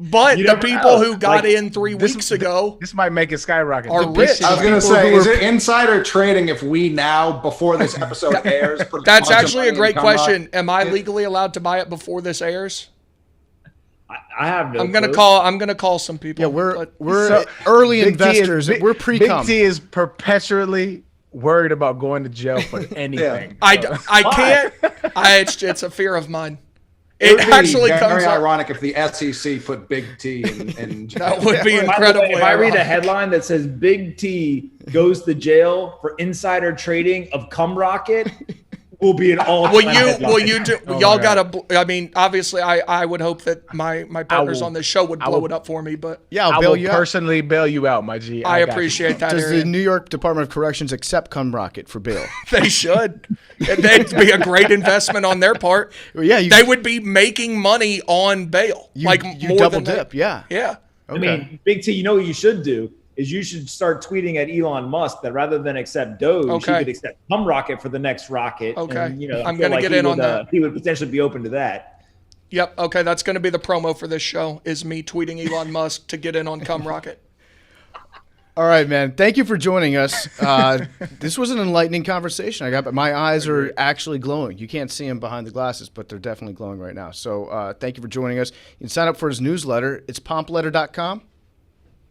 But the people who got in 3 weeks ago, this might make it skyrocket. Are rich. I was going to say, is it insider trading if we now, before this episode airs? That's actually a great question. Am I legally allowed to buy it before this airs? I have no. I'm gonna call some people. Yeah, we're early investors. We're pre-cum. Big T is perpetually worried about going to jail for anything. Yeah. I can't. It's a fear of mine. It would actually be very ironic if the SEC put Big T in jail. That would be incredible. If I read a headline that says Big T goes to jail for insider trading of CumRocket, will be an all-time headline. Y'all gotta. I mean, obviously, I would hope that my partners on this show would blow it up for me. But yeah, I will personally bail you out, my G. I appreciate that. Does the New York Department of Corrections accept CumRocket for bail? They should. That'd be a great investment on their part. Well, yeah, they would be making money on bail. You more double than dip. Yeah. Yeah. Okay. I mean, Big T, you know what you should do is you should start tweeting at Elon Musk that rather than accept Doge, he could accept Hum Rocket for the next rocket. Okay. And, you know, I'm going to get in on that. He would potentially be open to that. Yep. Okay. That's going to be the promo for this show is me tweeting Elon Musk to get in on Cum Rocket. All right, man. Thank you for joining us. This was an enlightening conversation. My eyes are actually glowing. You can't see them behind the glasses, but they're definitely glowing right now. So thank you for joining us. You can sign up for his newsletter. It's pompletter.com.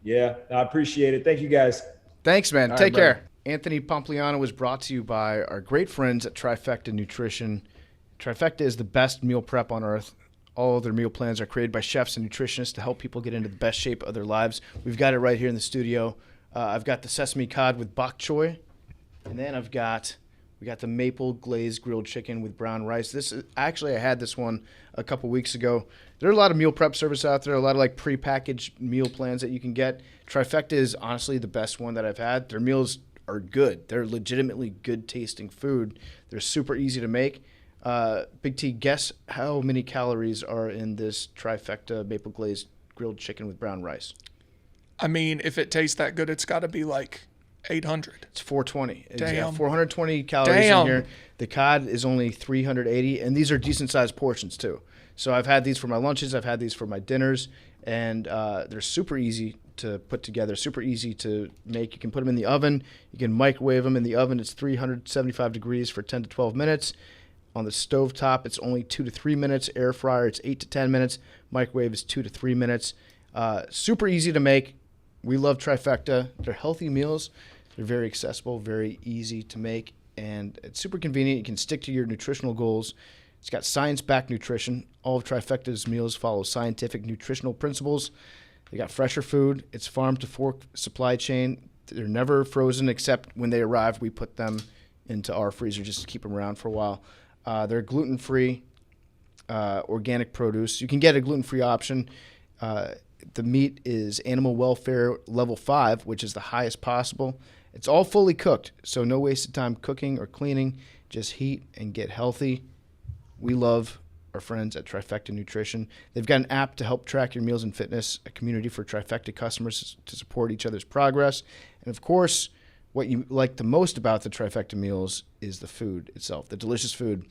Yeah, I appreciate it. Thank you, guys. Thanks, man. Take care. Anthony Pompliano was brought to you by our great friends at Trifecta Nutrition. Trifecta is the best meal prep on earth. All of their meal plans are created by chefs and nutritionists to help people get into the best shape of their lives. We've got it right here in the studio. I've got the sesame cod with bok choy, and then we got the maple glazed grilled chicken with brown rice. I had this one a couple weeks ago. There are a lot of meal prep service out there, a lot of like prepackaged meal plans that you can get. Trifecta is honestly the best one that I've had. Their meals are good. They're legitimately good tasting food. They're super easy to make. Big T, guess how many calories are in this Trifecta maple glazed grilled chicken with brown rice? I mean, if it tastes that good, it's got to be like 800. It's 420. Damn. 420 calories in here. The cod is only 380, and these are decent-sized portions, too. So I've had these for my lunches. I've had these for my dinners, and they're super easy to put together, super easy to make. You can put them in the oven. You can microwave them in the oven. It's 375 degrees for 10 to 12 minutes. On the stovetop, it's only 2 to 3 minutes. Air fryer, it's 8 to 10 minutes. Microwave is 2 to 3 minutes. Super easy to make. We love Trifecta. They're healthy meals. They're very accessible, very easy to make, and it's super convenient. You can stick to your nutritional goals. It's got science-backed nutrition. All of Trifecta's meals follow scientific nutritional principles. They got fresher food. It's farm-to-fork supply chain. They're never frozen except when they arrive. We put them into our freezer just to keep them around for a while. They're gluten-free, organic produce. You can get a gluten-free option. The meat is animal welfare level 5, which is the highest possible. It's all fully cooked, so no wasted time cooking or cleaning. Just heat and get healthy. We love our friends at Trifecta Nutrition. They've got an app to help track your meals and fitness, a community for Trifecta customers to support each other's progress. And, of course, what you like the most about the Trifecta meals is the food itself, the delicious food.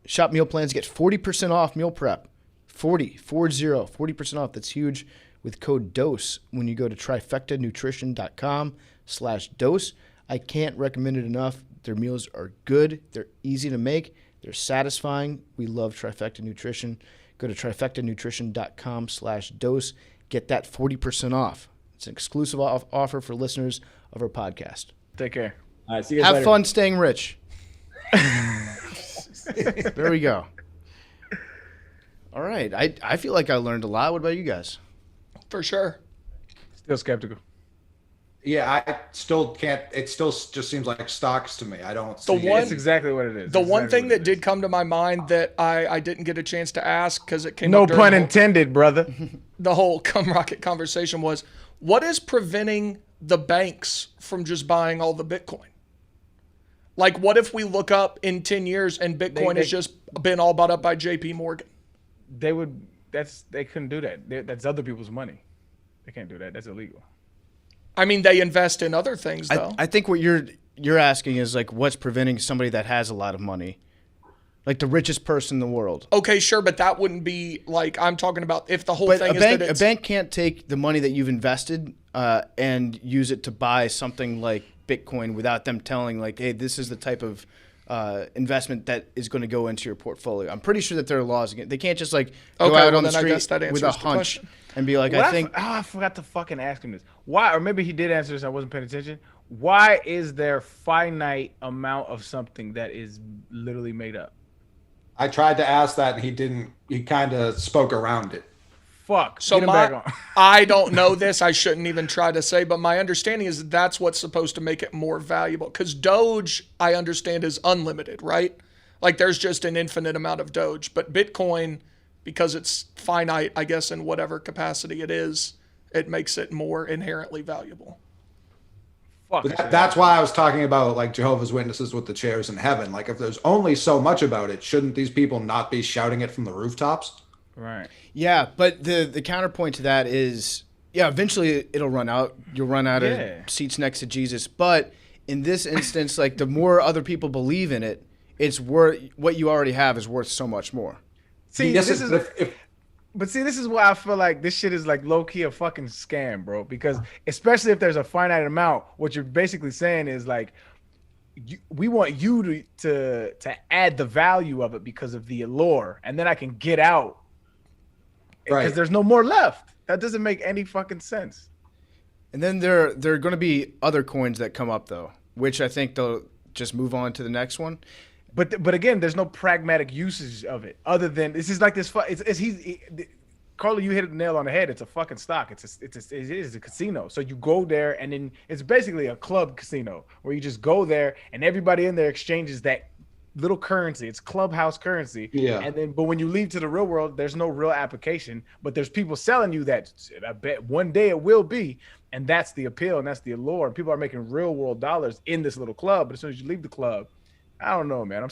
Shop meal plans, get 40% off meal prep. 40% off. That's huge. With code DOSE when you go to trifectanutrition.com/dose. I can't recommend it enough. Their meals are good. They're easy to make. They're satisfying. We love Trifecta Nutrition. Go to trifectanutrition.com/dose. Get that 40% off. It's an exclusive offer for listeners of our podcast. Take care. All right, see you guys Have later. fun staying rich. There we go. All right. I feel like I learned a lot. What about you guys? For sure. Still skeptical. Yeah, I still can't. It still just seems like stocks to me. I don't see That's exactly what it is. The one thing that did come to my mind that I didn't get a chance to ask because it came No up during pun intended, brother. the whole Cum Rocket conversation was, what is preventing the banks from just buying all the Bitcoin? Like, what if we look up in 10 years and Bitcoin has just been all bought up by JP Morgan? They couldn't do that. That's other people's money. They can't do that. That's illegal. I mean, they invest in other things, though. I think what you're asking is like what's preventing somebody that has a lot of money, like the richest person in the world. Okay, sure, but that wouldn't be like I'm talking about if the whole thing is that it's... A bank can't take the money that you've invested and use it to buy something like Bitcoin without them telling like, hey, this is the type of investment that is going to go into your portfolio. I'm pretty sure that there are laws against. They can't just like go out on the street with a hunch and be like, I forgot to fucking ask him this. Why? Or maybe he did answer this. I wasn't paying attention. Why is there finite amount of something that is literally made up? I tried to ask that, and he didn't. He kind of spoke around it. Fuck. So Get him back on. I don't know this. I shouldn't even try to say, but my understanding is that's what's supposed to make it more valuable. Because Doge, I understand, is unlimited, right? Like there's just an infinite amount of Doge. But Bitcoin, because it's finite, I guess, in whatever capacity it is, it makes it more inherently valuable. Fuck. But that's why I was talking about like Jehovah's Witnesses with the chairs in heaven. Like if there's only so much about it, shouldn't these people not be shouting it from the rooftops? Right. Yeah, but the counterpoint to that is Yeah, eventually it'll run out. You'll run out of seats next to Jesus. But in this instance, like the more other people believe in it, it's worth what you already have is worth so much more. See, this is but see, this is why I feel like this shit is like low key a fucking scam, bro. Because especially if there's a finite amount, what you're basically saying is like, we want you to add the value of it because of the allure, and then I can get out because there's no more left. That doesn't make any fucking sense. And then there are going to be other coins that come up though, which I think they'll just move on to the next one. But again, there's no pragmatic usage of it other than this is like this. Carlo, you hit the nail on the head. It's a fucking stock. It is a casino. So you go there and then it's basically a club casino where you just go there and everybody in there exchanges that little currency. It's clubhouse currency. Yeah. And then, but when you leave to the real world, there's no real application. But there's people selling you that. I bet one day it will be, and that's the appeal and that's the allure. And people are making real world dollars in this little club. But as soon as you leave the club, I don't know, man.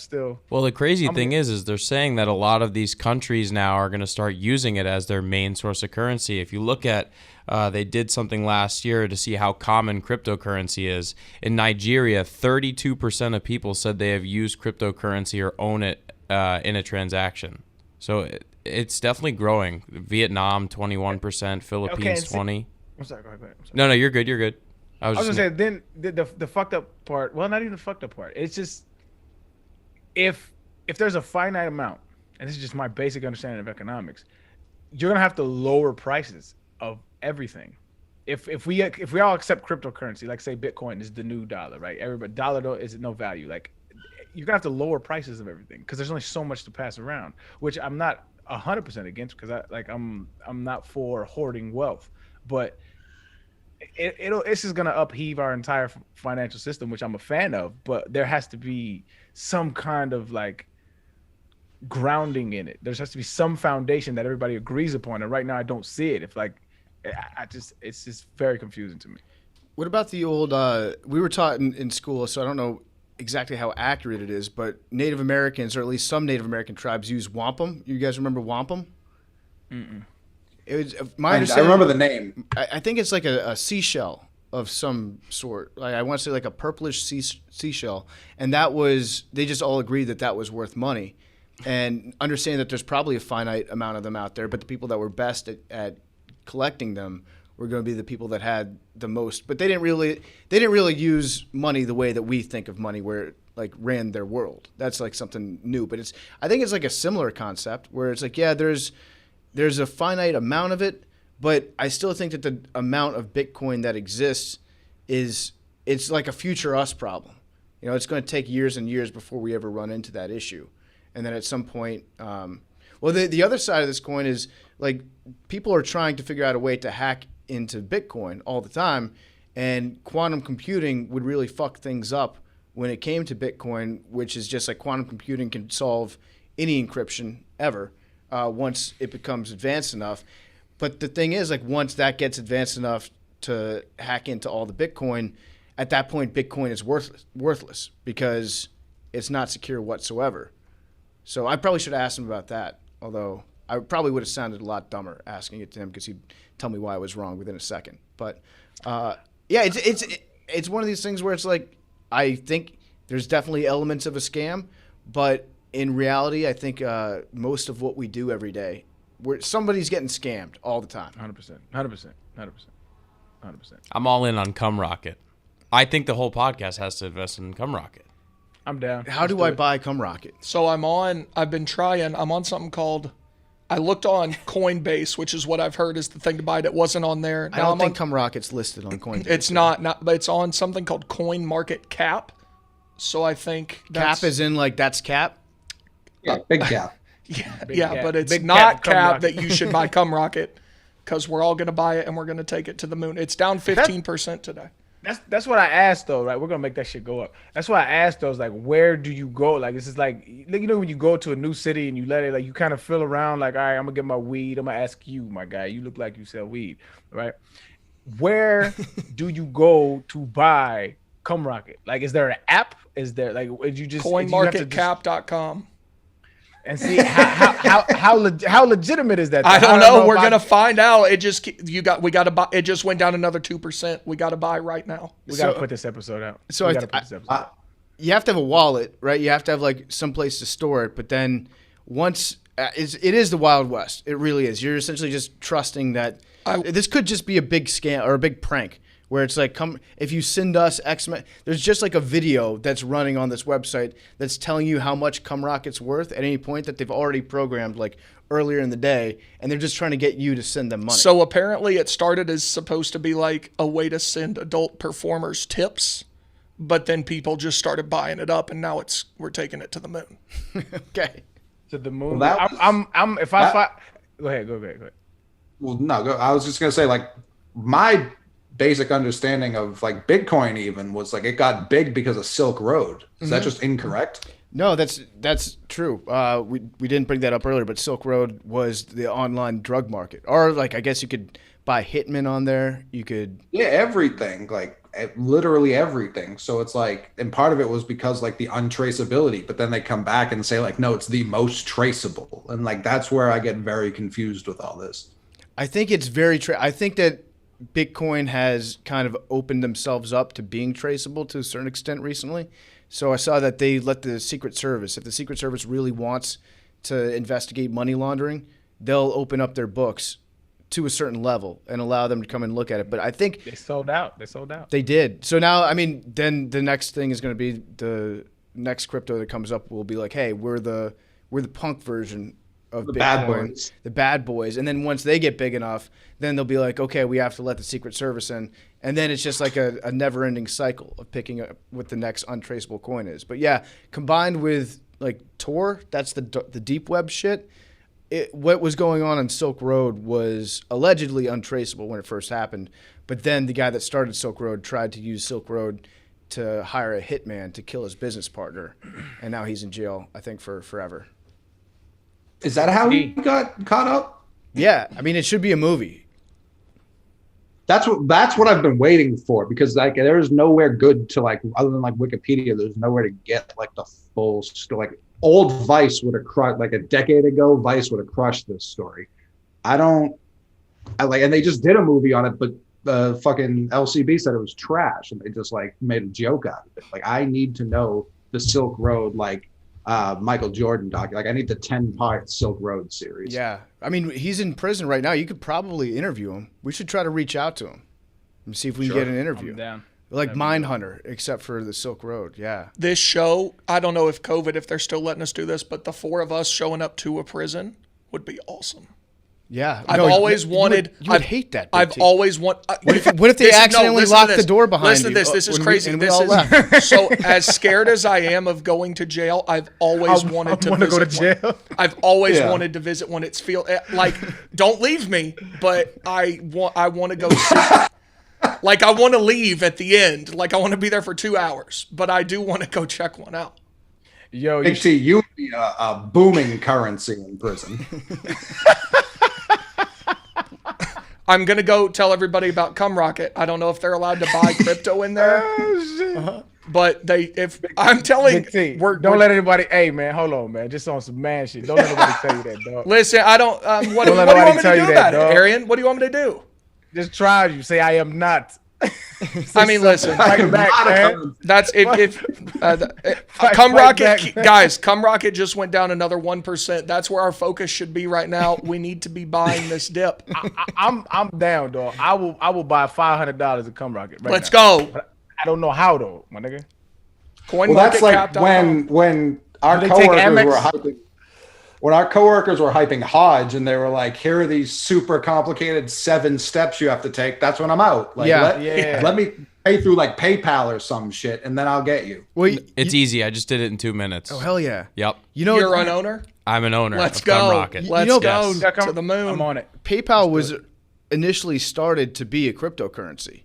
Well, the crazy thing is they're saying that a lot of these countries now are going to start using it as their main source of currency. If you look at, they did something last year to see how common cryptocurrency is. In Nigeria, 32% of people said they have used cryptocurrency or own it in a transaction. So it's definitely growing. Vietnam, 21%, Philippines, 20%. I'm sorry, go ahead. I'm sorry. No, you're good. You're good. I was going to say, then the fucked up part, well, not even the fucked up part. It's just, if there's a finite amount, and this is just my basic understanding of economics, you're gonna have to lower prices of everything. If we all accept cryptocurrency, like say Bitcoin is the new dollar, right? Everybody dollar is no value. Like you're gonna have to lower prices of everything because there's only so much to pass around, which I'm not 100% against because I'm not for hoarding wealth, but it's just gonna upheave our entire financial system, which I'm a fan of. But there has to be some kind of like grounding in it. There has to be some foundation that everybody agrees upon. And right now, I don't see it. It's just very confusing to me. What about the old? We were taught in school, so I don't know exactly how accurate it is, but Native Americans, or at least some Native American tribes, use wampum. You guys remember wampum? Mm-mm. It was I remember the name. I think it's like a seashell of some sort. Like I want to say like a purplish seashell, and they just all agreed that was worth money, and understand that there's probably a finite amount of them out there, but the people that were best at collecting them were going to be the people that had the most. But they didn't really use money the way that we think of money, where it like ran their world. That's like something new, but I think it's like a similar concept where it's like, yeah, there's a finite amount of it, but I still think that the amount of Bitcoin that exists it's like a future us problem. You know, it's going to take years and years before we ever run into that issue. And then at some point, the other side of this coin is like people are trying to figure out a way to hack into Bitcoin all the time, and quantum computing would really fuck things up when it came to Bitcoin, which is just like quantum computing can solve any encryption ever. Once it becomes advanced enough. But the thing is, like, once that gets advanced enough to hack into all the Bitcoin, at that point, Bitcoin is worthless because it's not secure whatsoever. So I probably should have asked him about that, although I probably would have sounded a lot dumber asking it to him because he'd tell me why I was wrong within a second. But, it's one of these things where it's like, I think there's definitely elements of a scam, but in reality, I think most of what we do every day, somebody's getting scammed all the time. 100%. I'm all in on Cum Rocket. I think the whole podcast has to invest in Cum Rocket. I'm down. How do I buy Cum Rocket? So I'm on something called, I looked on Coinbase, which is what I've heard is the thing to buy that wasn't on there. I don't think Cum Rocket's listed on Coinbase. It's not, but it's on something called Coin Market Cap. So I think that's... Cap is in like that's cap? Yeah, big cap. Yeah, but it's not cap that you should buy Cum Rocket because we're all going to buy it and we're going to take it to the moon. It's down 15% today. That's what I asked though, right? We're gonna make that shit go up. That's what I asked though. Is like, where do you go? Like, this is like, you know, when you go to a new city and you let it, like, you kind of feel around. Like, all right, I'm gonna get my weed. I'm gonna ask you, my guy. You look like you sell weed, right? Where do you go to buy Cum Rocket? Like, is there an app? Is there like, would you just CoinMarketCap.com? And see how legitimate is that? I don't know. We're gonna find out. We got to buy. It just went down another 2%. We got to buy right now. We got to put this episode out. So you have to have a wallet, right? You have to have like some place to store it. But then once it is the Wild West. It really is. You're essentially just trusting that this could just be a big scam or a big prank. Where it's like, if you send us X, there's just like a video that's running on this website that's telling you how much Cum Rocket's worth at any point that they've already programmed like earlier in the day, and they're just trying to get you to send them money. So apparently it started as supposed to be like a way to send adult performers tips, but then people just started buying it up, and now we're taking it to the moon. Okay. To the moon. Well, Go ahead. Well, no, I was just gonna say, like, my basic understanding of like Bitcoin even was like it got big because of Silk Road. Is that just incorrect? No, that's true. We didn't bring that up earlier, but Silk Road was the online drug market, or like I guess you could buy hitmen on there. You could everything, like literally everything. So it's like, and part of it was because like the untraceability, but then they come back and say like, no, it's the most traceable, and like that's where I get very confused with all this. I think it's I think that Bitcoin has kind of opened themselves up to being traceable to a certain extent recently. So I saw that they let the Secret Service, if the Secret Service really wants to investigate money laundering, they'll open up their books to a certain level and allow them to come and look at it. But I think they sold out. They did. So now, I mean, then the next thing is going to be the next crypto that comes up will be like, hey, we're the punk version of Bitcoin, the bad boys. And then once they get big enough, then they'll be like, okay, we have to let the Secret Service in. And then it's just like a never-ending cycle of picking up what the next untraceable coin is. But yeah, combined with like Tor, that's the deep web shit. What was going on Silk Road was allegedly untraceable when it first happened. But then the guy that started Silk Road tried to use Silk Road to hire a hitman to kill his business partner. And now he's in jail, I think, for forever. Is that how he got caught up? Yeah, I mean, it should be a movie. That's what I've been waiting for, because like there's nowhere good to like, other than like Wikipedia, there's nowhere to get like the full story. Like old Vice would have crushed, like a decade ago, Vice would have crushed this story. And they just did a movie on it, but the fucking LCB said it was trash, and they just like made a joke out of it. Like, I need to know the Silk Road, like Michael Jordan doc. Like, I need the 10-part Silk Road series. Yeah, I mean, he's in prison right now. You could probably interview him. We should try to reach out to him and see if we can get an interview. I'm down. Like Mindhunter, except for the Silk Road. Yeah. This show, I don't know if COVID, if they're still letting us do this, but the four of us showing up to a prison would be awesome. Yeah, I've always wanted. You would hate that. I've always wanted. What if they accidentally lock the door behind you? Listen to this. This is crazy. So, as scared as I am of going to jail, I've always wanted to go to jail. I've always wanted to visit when it's like, don't leave me, but I want to go see. Like, I want to leave at the end. Like, I want to be there for 2 hours, but I do want to go check one out. Yo, you would be a booming currency in prison. I'm going to go tell everybody about Cum Rocket. I don't know if they're allowed to buy crypto in there. But I'm telling you, don't let anybody, hey man, hold on man, just on some man shit. Don't let anybody tell you that, dog. Listen, I don't, what do you want me to do about it, Arian? What do you want me to do? Just try you, say I am not. I mean, listen, that's if Cum Rocket, guys, Cum Rocket just went down another 1%. That's where our focus should be right now. We need to be buying this dip. I'm down, dog. I will buy $500 of Cum Rocket. Let's go. But I don't know how though, my nigga. That's like when our coworkers were hyping. When our coworkers were hyping Hodge and they were like, here are these super complicated 7 steps you have to take, that's when I'm out. Like, let me pay through like PayPal or some shit, and then I'll get you. Well, it's easy. I just did it in 2 minutes. Oh, hell yeah. Yep. You're an owner? I'm an owner. Let's of go. Cum Rocket. Let's go to the moon. I'm on it. PayPal was initially started to be a cryptocurrency.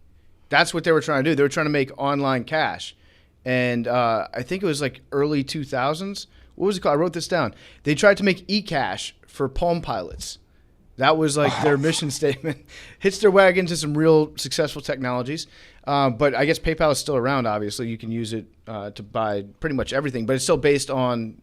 That's what they were trying to do. They were trying to make online cash. And I think it was like early 2000s. What was it called? I wrote this down. They tried to make eCash for Palm Pilots. That was like their mission statement. Hitched their wagon to some real successful technologies. But I guess PayPal is still around, obviously. You can use it to buy pretty much everything. But it's still based on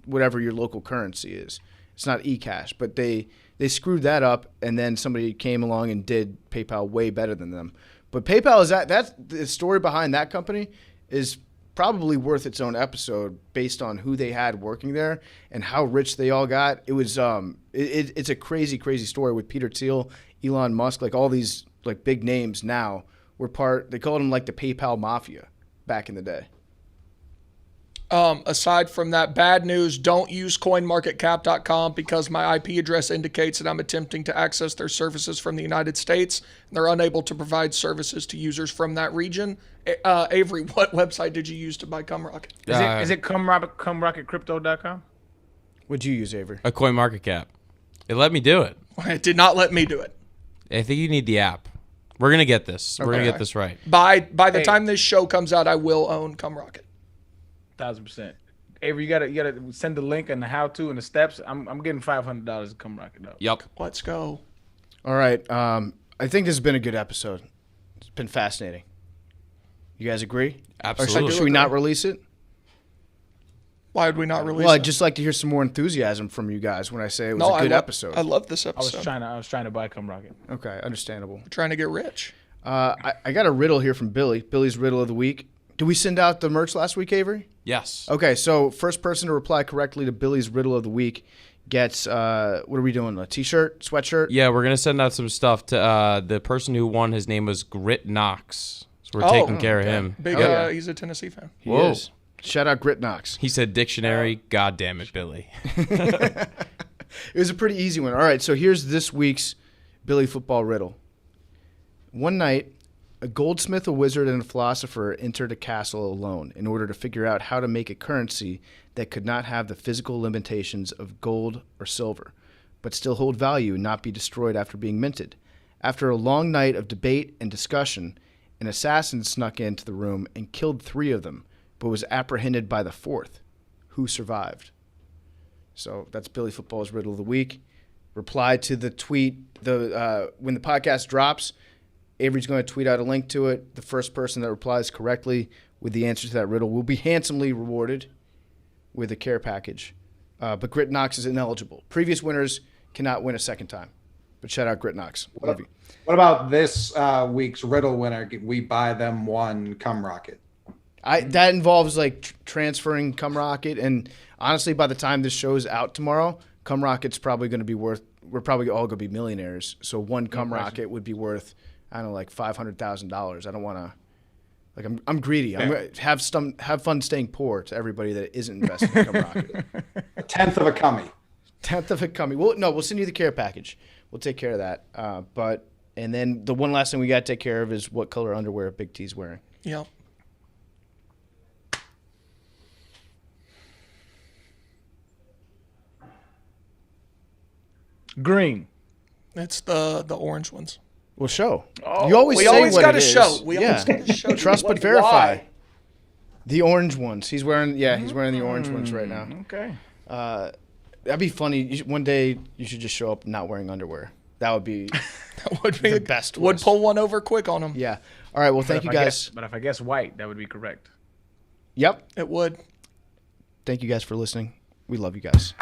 whatever your local currency is. It's not eCash, but they screwed that up, and then somebody came along and did PayPal way better than them. But PayPal that's the story behind that company is probably worth its own episode based on who they had working there and how rich they all got. It was it's a crazy story with Peter Thiel, Elon Musk, like all these like big names now were they called them like the PayPal mafia back in the day. Aside from that, bad news, don't use coinmarketcap.com because my IP address indicates that I'm attempting to access their services from the United States. And they're unable to provide services to users from that region. Avery, what website did you use to buy CumRocket? Is it CumRocketCrypto.com? What'd you use, Avery? A CoinMarketCap. It let me do it. It did not let me do it. I think you need the app. We're going to get this. We're going to get this right. By the time this show comes out, I will own CumRocket. 1,000%. Avery, you gotta send the link and the how-to and the steps. I'm getting $500 to CumRocket up. Yep. Let's go. All right. I think this has been a good episode. It's been fascinating. You guys agree? Absolutely. Or should we not release it? Why would we not release it? Well, I'd just like to hear some more enthusiasm from you guys when I say it was a good episode. I love this episode. I was trying to buy CumRocket. Okay, understandable. We're trying to get rich. I got a riddle here from Billy. Billy's riddle of the week. Did we send out the merch last week, Avery? Yes. Okay, so first person to reply correctly to Billy's riddle of the week gets, what are we doing, a T-shirt, sweatshirt? Yeah, we're going to send out some stuff to the person who won. His name was Grit Knox. So we're taking care of him. Big, he's a Tennessee fan. He is. Shout out Grit Knox. He said dictionary. God damn it, Billy. It was a pretty easy one. All right, so here's this week's Billy football riddle. One night, a goldsmith, a wizard, and a philosopher entered a castle alone in order to figure out how to make a currency that could not have the physical limitations of gold or silver, but still hold value and not be destroyed after being minted. After a long night of debate and discussion, an assassin snuck into the room and killed 3 of them, but was apprehended by the 4th. Who survived? So that's Billy Football's riddle of the week. Reply to the tweet. When the podcast drops, Avery's going to tweet out a link to it. The first person that replies correctly with the answer to that riddle will be handsomely rewarded with a care package. But Grit Knox is ineligible. Previous winners cannot win a second time. But shout out Grit Knox. Love you. What about this week's riddle winner? We buy them one CumRocket. That involves like transferring CumRocket, and honestly, by the time this show's out tomorrow, CumRocket's probably going to be worth. We're probably all going to be millionaires. So one CumRocket would be worth, I don't know, like $500,000. I don't want to. Like I'm greedy. I'm gonna have fun staying poor to everybody that isn't invested in CumRocket. A tenth of a cummy. Tenth of a cummy. We'll send you the care package. We'll take care of that. And then the one last thing we got to take care of is what color underwear Big T's wearing. Yep. Green. It's the orange ones. Well, show. Oh, you always we say always what got it to is. show. We always got to show. Trust but Like, verify. why? The orange ones. He's wearing. Yeah, he's wearing the orange ones right now. Okay. That'd be funny. One day you should just show up not wearing underwear. That would be That would be the best. Would twist. pull one over quick on him. Yeah. All right. Well, thank you guys. But if I guess white, that would be correct. Yep. It would. Thank you guys for listening. We love you guys.